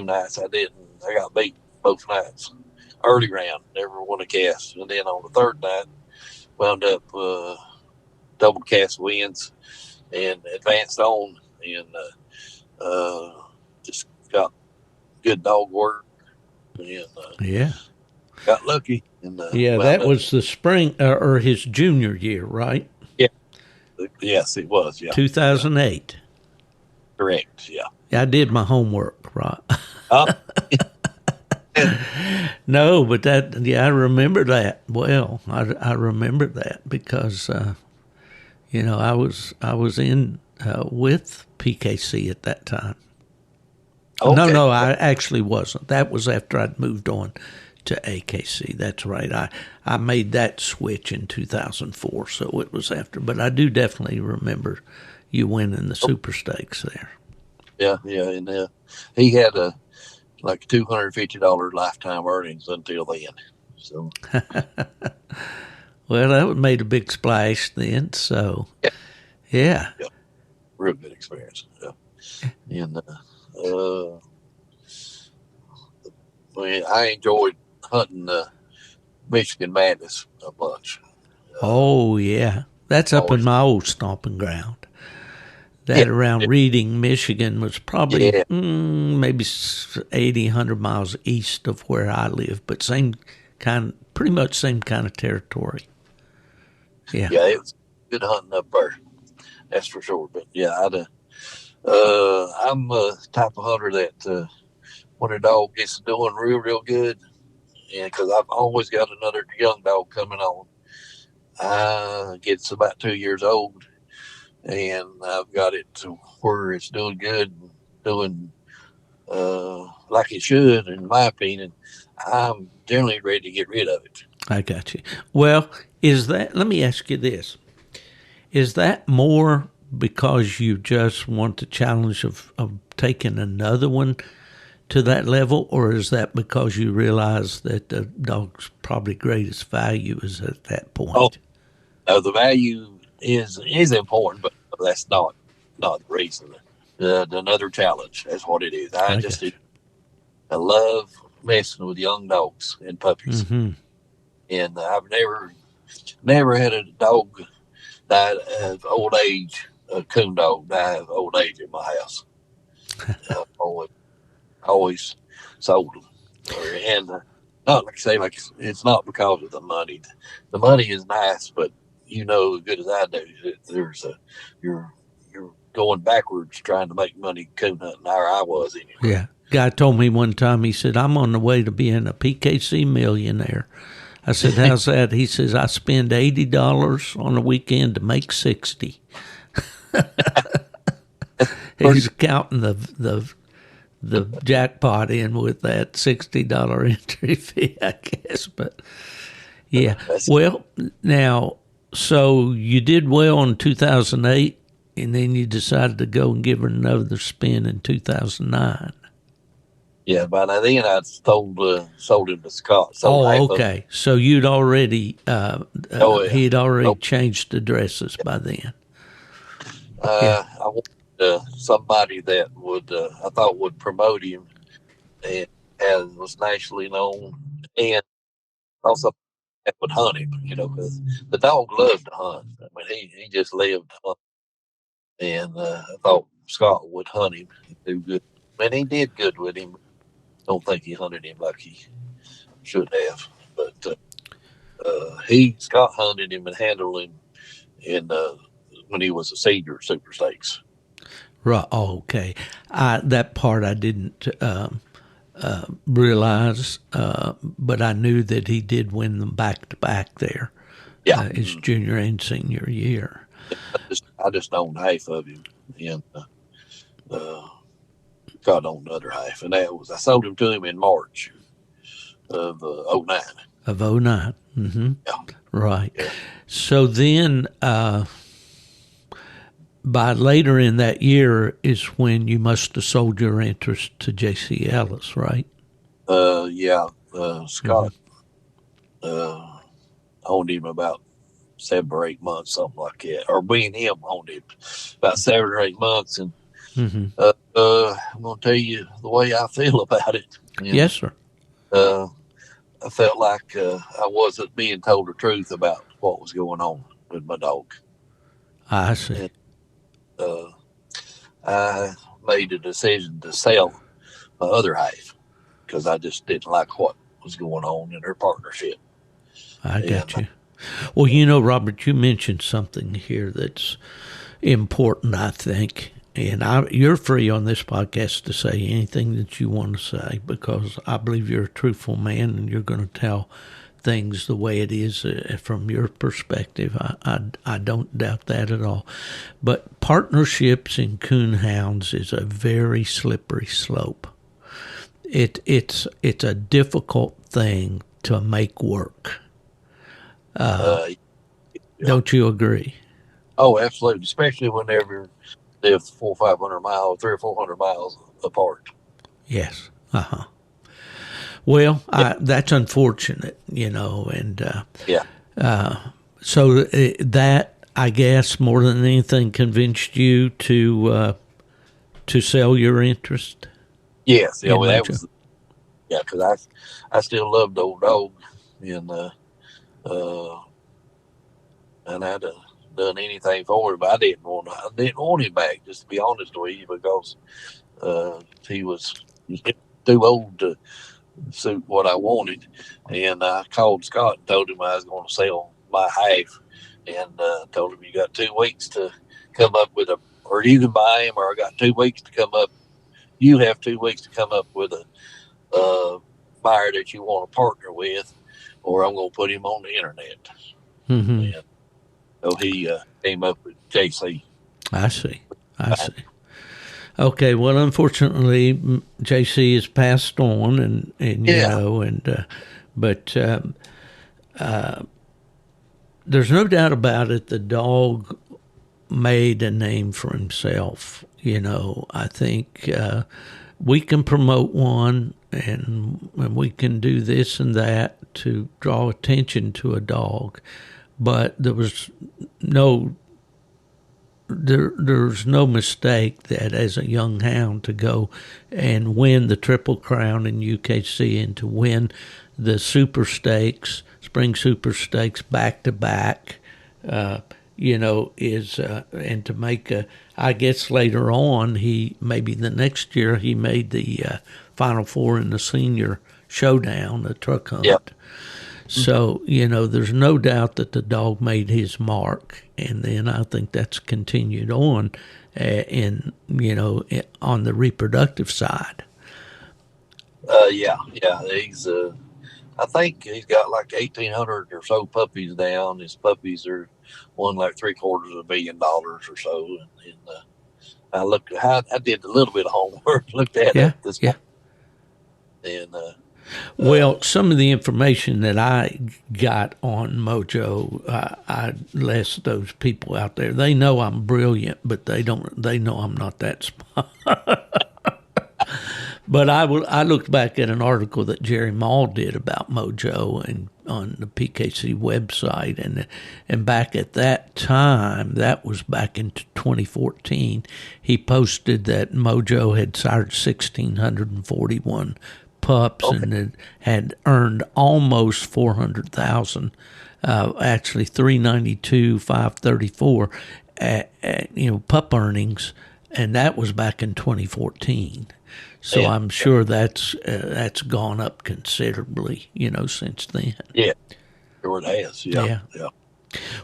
nights I didn't I got beat both nights. Early round, never won a cast. And then on the third night, wound up double cast wins and advanced on, and just got good dog work, and Yeah. got lucky. And Yeah, that was the spring or his junior year, right? Yeah. Yes, it was. Yeah. 2008. Correct. Yeah. I did my homework, right? Uh, No, but I remember that well. I remember that because I was in with PKC at that time. okay. No, I actually wasn't. That was after I'd moved on to AKC. That's right. I made that switch in 2004, so it was after. But I do definitely remember you winning the Super Stakes there. Yeah, and he had like $250 lifetime earnings until then. So Well, that made a big splash then. So, yeah. real good experience. Yeah. And I enjoyed hunting Michigan Madness a bunch. Oh, yeah. That's up in my old stomping ground. That around Reading, Michigan was probably maybe 80, 100 miles east of where I live, but pretty much same kind of territory. Yeah. Yeah, it was good hunting up there. That's for sure. But yeah, I'm a type of hunter that when a dog gets doing real good, and because I've always got another young dog coming on, gets about 2 years old, and I've got it to where it's doing good, doing like it should, in my opinion. I'm generally ready to get rid of it. I got you. Well, let me ask you this. Is that more because you just want the challenge of taking another one to that level, or is that because you realize that the dog's probably greatest value is at that point? The value is important, but that's not the reason. Another challenge. That's what it is. I love messing with young dogs and puppies, and I've never had a dog die of old age, a coon dog die of old age in my house. I've always sold them, and not like I say, like it's not because of the money. The money is nice, but as good as I do, you're going backwards trying to make money coon hunting. There I was anyway. Yeah. Guy told me one time, he said, I'm on the way to being a PKC millionaire. I said, how's that? He says, I spend $80 on a weekend to make 60. He's counting the jackpot in with that $60 entry fee, I guess. But yeah, well, now, so you did well in 2008, and then you decided to go and give her another spin in 2009. Yeah, by then I'd sold him to Scott. Okay. So you'd already he'd already changed addresses by then. I wanted somebody that I thought would promote him and was nationally known, and also that would hunt him. Because the dog loved to hunt. I mean, he just lived to hunt, and I thought Scott would hunt him and do good. And he did good with him. Don't think he hunted him like he should have, but Scott hunted him and handled him when he was a senior Super Stakes. Right. Oh, okay. That part I didn't realize, but I knew that he did win them back to back there. Yeah, his junior and senior year. I just owned half of him, and Scott owned the other half, and I sold him to him in March of 09. Of 09. Mm-hmm. Yeah. Right. Yeah. So then, by later in that year is when you must have sold your interest to J.C. Ellis, right? Yeah. Scott owned him about 7 or 8 months, something like that. Or me and him owned him about 7 or 8 months, and I'm going to tell you the way I feel about it. And, Yes, sir. I felt like I wasn't being told the truth about what was going on with my dog. I see. And I made a decision to sell my other half because I just didn't like what was going on in her partnership. I got you. Well, you know, Robert, you mentioned something here that's important, I think. And you're free on this podcast to say anything that you want to say because I believe you're a truthful man and you're going to tell things the way it is from your perspective. I don't doubt that at all. But partnerships in coon hounds is a very slippery slope. It's a difficult thing to make work. Don't you agree? Oh, absolutely. Especially whenever they live 400 or 500 miles, 300 or 400 miles apart. Yes. Well, that's unfortunate, you know, and so that I guess more than anything convinced you to sell your interest. Yes, yeah, well, that was because I still loved the old dog, and I'd done anything for him, but I didn't want him back. Just to be honest with you, because he was too old to suit what I wanted. And I called Scott and told him I was going to sell my half, and told him you got 2 weeks to come up with or you can buy him, or I got 2 weeks to come up. You have 2 weeks to come up with a buyer that you want to partner with, or I'm going to put him on the internet. Mm-hmm. And so he came up with JC. I see. Okay, well, unfortunately, JC has passed on, and you know, but there's no doubt about it. The dog made a name for himself. You know, I think we can promote one, and we can do this and that to draw attention to a dog, but there's no mistake that as a young hound to go and win the Triple Crown in UKC and to win the Super Stakes, Spring Super Stakes back to back, you know, is and to make I guess later on maybe the next year he made the Final Four in the senior showdown, the truck hunt. Yep. So, you know, there's no doubt that the dog made his mark, and then I think that's continued on on the reproductive side. He's I think he's got like 1,800 or so puppies down. His puppies are won like $750 million or so. And I did a little bit of homework, looked at it this morning. And well, some of the information that I got on Mojo, I left those people out there. They know I'm brilliant, but they know I'm not that smart. But I looked back at an article that Jerry Mall did about Mojo and on the PKC website, and back at that time, that was back in 2014, he posted that Mojo had sired 1,641 pups and had earned almost 400,000, actually 392, 534, pup earnings, and that was back in 2014. So I'm sure that's gone up considerably, since then. Yeah, sure it has. Yeah.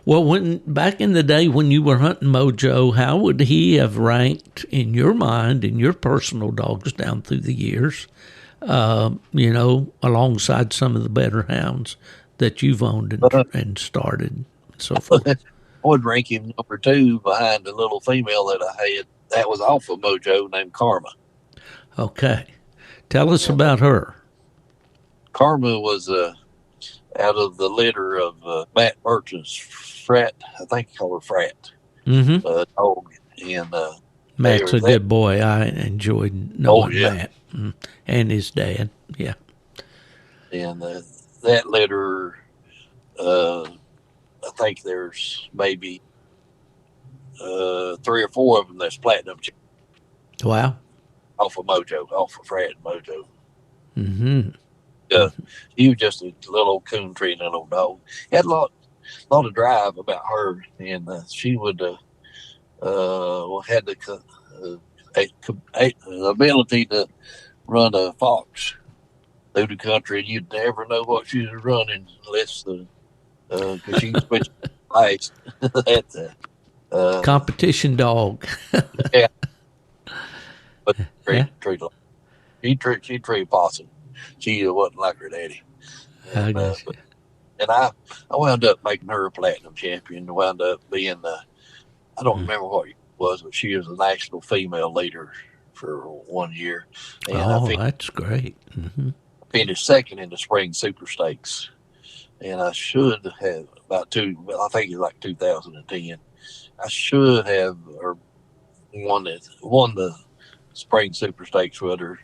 Well, back in the day when you were hunting Mojo, how would he have ranked in your mind, in your personal dogs down through the years? Alongside some of the better hounds that you've owned and started and so forth. I would rank him number 2 behind a little female that I had that was off of Mojo named Karma. Okay. Tell us about her. Karma was out of the litter of Matt Merchant's Frat. I think he called her Frat. Mm-hmm. Dog. And Matt's a good boy. I enjoyed knowing Matt and his dad. Yeah. And that litter, I think there's maybe 3 or 4 of them that's platinum. Wow. Off of Mojo, off of Frat Mojo. Mm-hmm. He was just a little old coon treating little dog. Had a lot of drive about her, and she would had the ability to run a fox through the country, and you'd never know what she was running unless because she switched fast at the Competition dog. yeah. But Yeah. she treated possum. She wasn't like her daddy. I And, guess. and I wound up making her a platinum champion. Wound up being I don't remember what it was, but she was a national female leader for 1 year. And That's great. Mm-hmm. finished second in the Spring Super Stakes. And I should have I think it's like 2010. I should have won the Spring Super Stakes with her,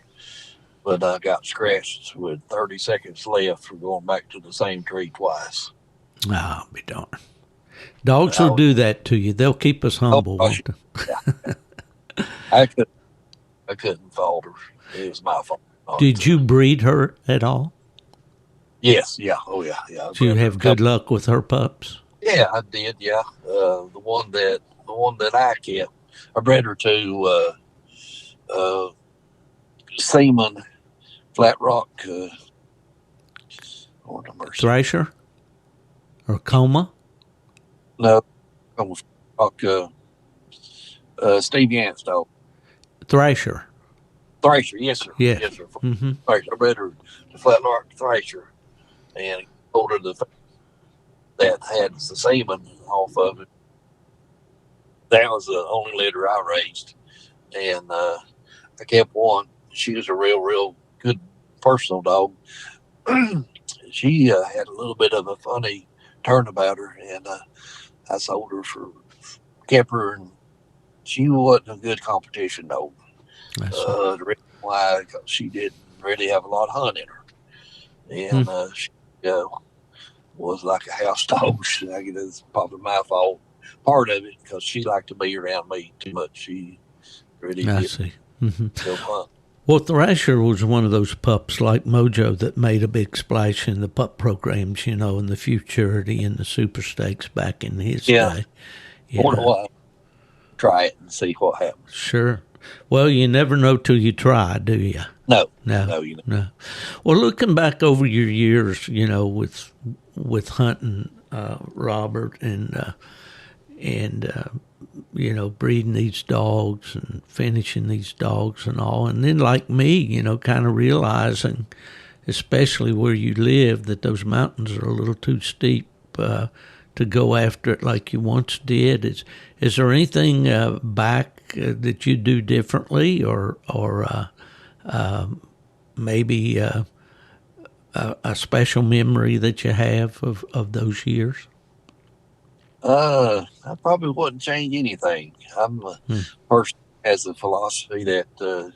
but I got scratched with 30 seconds left for going back to the same tree twice. Ah, be darned. Dogs will do that to you. They'll keep us humble. Yeah. I couldn't fault her. It was my fault. Did you breed her at all? Yes. Yeah. Oh, yeah. Yeah. Did you have good luck with her pups? Yeah, I did. Yeah. The one that I kept, I bred her to Seaman Flat Rock. Thrasher or Coma? No, almost Rock. Steve Yance dog. Thrasher. Yes, sir. Yeah. Yes, sir. Mm-hmm. Thrasher. I bred her to Flat Rock Thrasher, and told her that had the semen off of it. That was the only litter I raised, and I kept one. She was a real good personal dog. She had a little bit of a funny turn about her, and I sold her kept her, and she wasn't a good competition dog. The reason why, because she didn't really have a lot of hunt in her, and she was like a house dog. I guess it's probably my fault. Part of it because she liked to be around me too much. She really did. See. Mm-hmm. Hunt. Well, Thrasher was one of those pups like Mojo that made a big splash in the pup programs, in the Futurity and the Super Stakes back in his day. Try it and see what happens. Sure. Well, you never know till you try, do you? No. No. Well, looking back over your years, with hunting, Robert, and breeding these dogs and finishing these dogs and all. And then like me, kind of realizing, especially where you live, that those mountains are a little too steep to go after it like you once did. Is there anything back that you do differently or maybe a special memory that you have of those years? I probably wouldn't change anything. I'm a person that has the philosophy that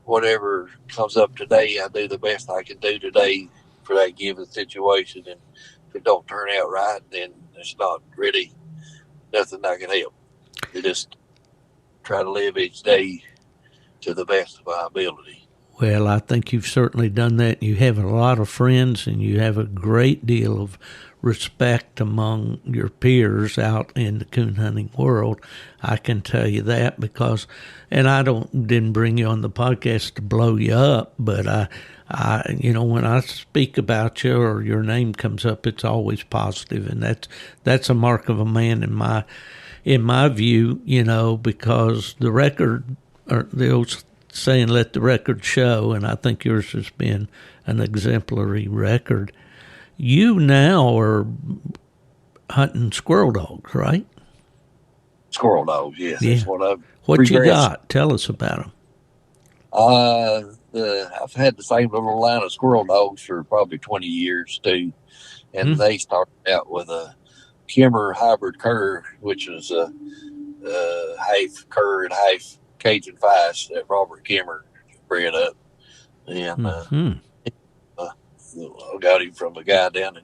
whatever comes up today, I do the best I can do today for that given situation. And if it don't turn out right, then there's not really nothing I can help. You just try to live each day to the best of my ability. Well, I think you've certainly done that. You have a lot of friends, and you have a great deal of respect among your peers out in the coon hunting world. I can tell you that because, and I didn't bring you on the podcast to blow you up, but I when I speak about you or your name comes up, it's always positive, and that's a mark of a man in my view, because the record, or the old saying, let the record show, and I think yours has been an exemplary record. You now are hunting squirrel dogs, right? Squirrel dogs, yes. Yeah. That's what you got? Tell us about them. I've had the same little line of squirrel dogs for probably 20 years too, and they started out with a Kimmer hybrid cur, which was a half cur and half Cajun feist that Robert Kimmer bred up, and I got him from a guy down in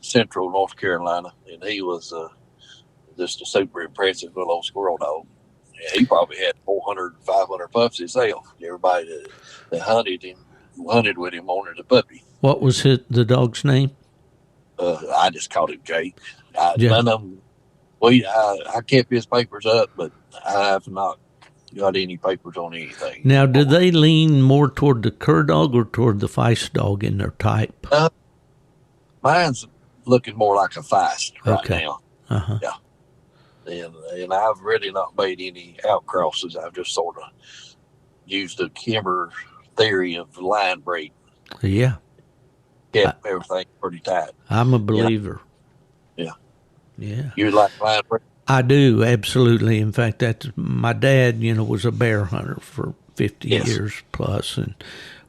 central North Carolina, and he was just a super impressive little old squirrel dog. Yeah, he probably had 400, 500 pups himself. Everybody that hunted him hunted with him on the puppy. What was the dog's name? I just called him Jake. Yeah. None of them. I kept his papers up, but I have not got any papers on anything. Now, do they lean more toward the cur dog or toward the feist dog in their type? Mine's looking more like a feist right now. Uh-huh. Yeah. And I've really not made any outcrosses. I've just sort of used the Kimber theory of line breed. Yeah. Kept everything pretty tight. I'm a believer. Yeah. Yeah. You like line breed? I do, absolutely. In fact, my dad, was a bear hunter for 50 years plus, and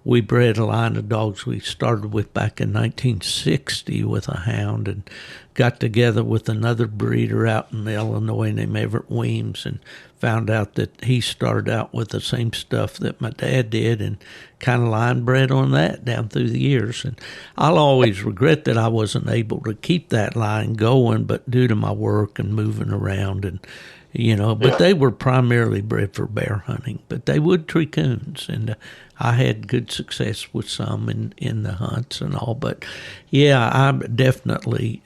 we bred a line of dogs we started with back in 1960 with a hound, and got together with another breeder out in Illinois named Everett Weems, and found out that he started out with the same stuff that my dad did, and kind of line bred on that down through the years. And I'll always regret that I wasn't able to keep that line going, but due to my work and moving around, and but they were primarily bred for bear hunting, but they would tree coons, and I had good success with some in the hunts and all. But yeah, I'm definitely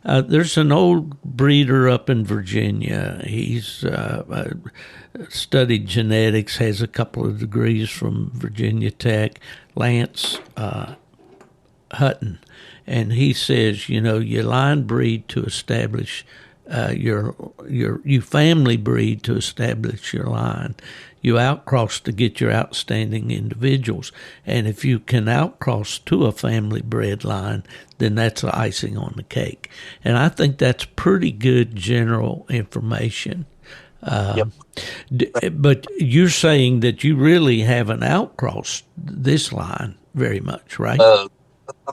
there's an old breeder up in Virginia. He's studied genetics, has a couple of degrees from Virginia Tech, Lance Hutton, and he says, you line breed to establish you family breed to establish your line. You outcross to get your outstanding individuals. And if you can outcross to a family bred line, then that's icing on the cake. And I think that's pretty good general information. But you're saying that you really haven't outcrossed this line very much, right? I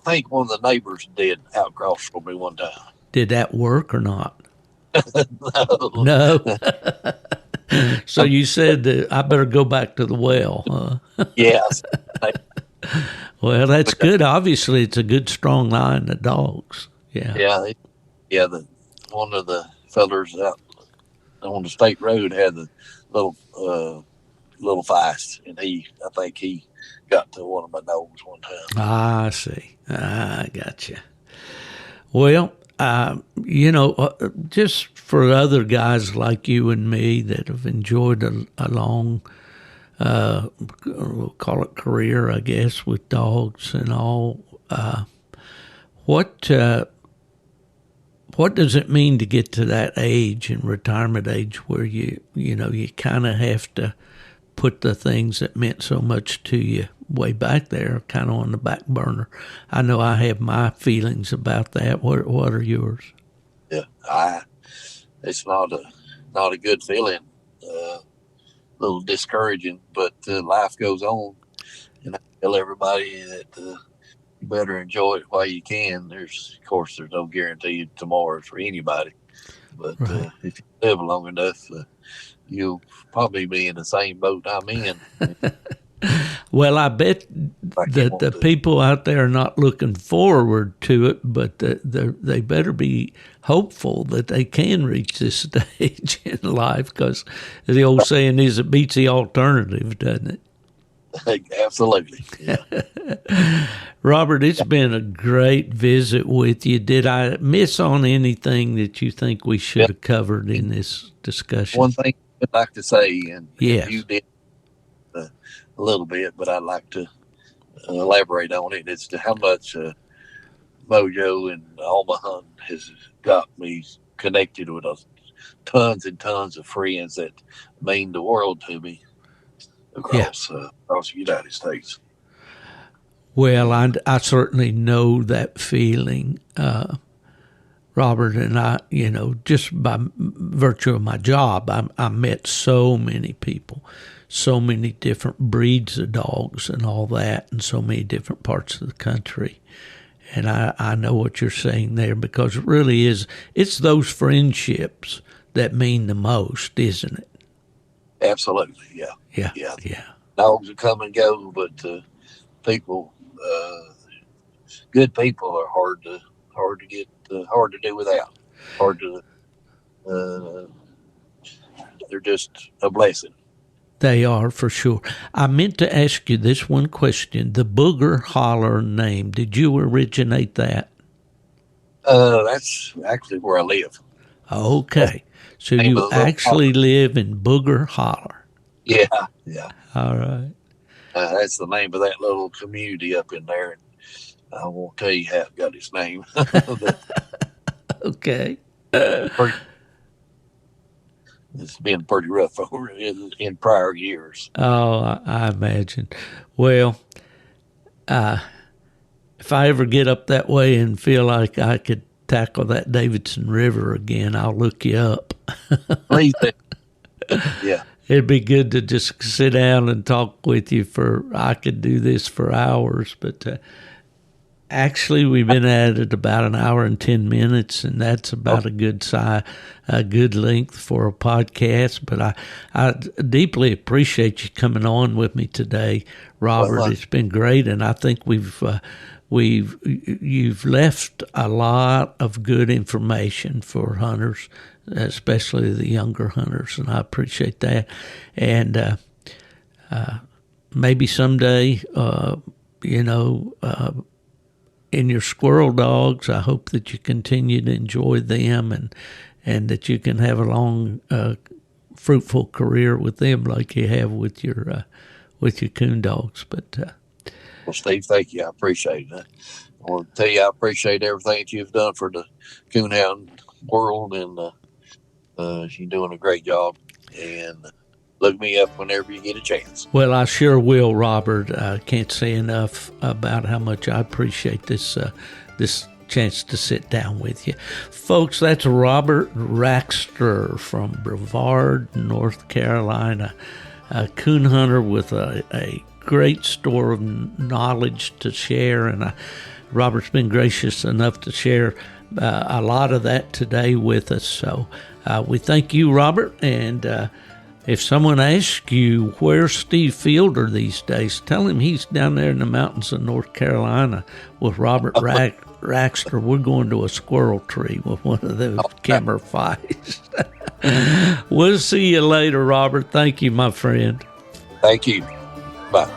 think one of the neighbors did outcross for me one time. Did that work or not? No. So you said that I better go back to the well, huh? Yes. Well, that's good. Obviously, it's a good, strong line of dogs. Yeah. Yeah. One of the fellers out on the state road had the little feist, and I think he got to one of my dogs one time. I see. I got you. Well, just for other guys like you and me that have enjoyed a long, we'll call it career, I guess, with dogs and all, what does it mean to get to that age and retirement age where you kind of have to put the things that meant so much to you way back there kind of on the back burner? I know I have my feelings about that. What are yours? Yeah, it's not a good feeling. A little discouraging, but life goes on, and I tell everybody that you better enjoy it while you can. There's no guarantee tomorrow for anybody, but right. If you live long enough, you'll probably be in the same boat I'm in. Well, I bet that the people out there are not looking forward to it, but they better be hopeful that they can reach this stage in life, because the old saying is it beats the alternative, doesn't it? Absolutely. Yeah. Robert, it's been a great visit with you. Did I miss on anything that you think we should have covered in this discussion? One thing I'd like to say, and yes. You did a little bit, but I'd like to elaborate on it. It's how much Mojo and all my hunting has got me connected with tons and tons of friends that mean the world to me across the United States. Well, I certainly know that feeling, Robert, and I, just by virtue of my job, I met so many people, so many different breeds of dogs and all that, in so many different parts of the country. And I know what you're saying there, because it really is, it's those friendships that mean the most, isn't it? Absolutely, yeah. Dogs will come and go, but people, good people are hard to get, hard to do without. They're just a blessing. They are, for sure. I meant to ask you this one question. The Boogar Hollow name, did you originate that? That's actually where I live. Okay. So Name you of the little actually live in Boogar Hollow. Yeah, yeah. All right. That's the name of that little community up in there. And I won't tell you how it got its name. Okay. It's been pretty rough over in prior years. Oh, I imagine. Well, if I ever get up that way and feel like I could tackle that Davidson River again, I'll look you up. Please do. Yeah. It'd be good to just sit down and talk with you I could do this for hours, but actually we've been at it about an hour and 10 minutes, and that's about a good length for a podcast. But I deeply appreciate you coming on with me today, Robert. It's been great, and I think you've left a lot of good information for hunters, especially the younger hunters, and I appreciate that. And maybe someday, in your squirrel dogs, I hope that you continue to enjoy them and that you can have a long, fruitful career with them like you have with your coon dogs. But well, Steve, thank you. I appreciate it. I want to tell you I appreciate everything that you've done for the coonhound world, and you're doing a great job. And look me up whenever you get a chance. Well, I sure will, Robert. I can't say enough about how much I appreciate this chance to sit down with you. Folks, that's Robert Raxter from Brevard, North Carolina, a coon hunter with a great store of knowledge to share. And Robert's been gracious enough to share a lot of that today with us. So we thank you, Robert, and if someone asks you where's Steve Fielder these days, tell him he's down there in the mountains of North Carolina with Robert Raxter. We're going to a squirrel tree with one of those Kimmer feists. We'll see you later, Robert. Thank you, my friend. Thank you. Bye.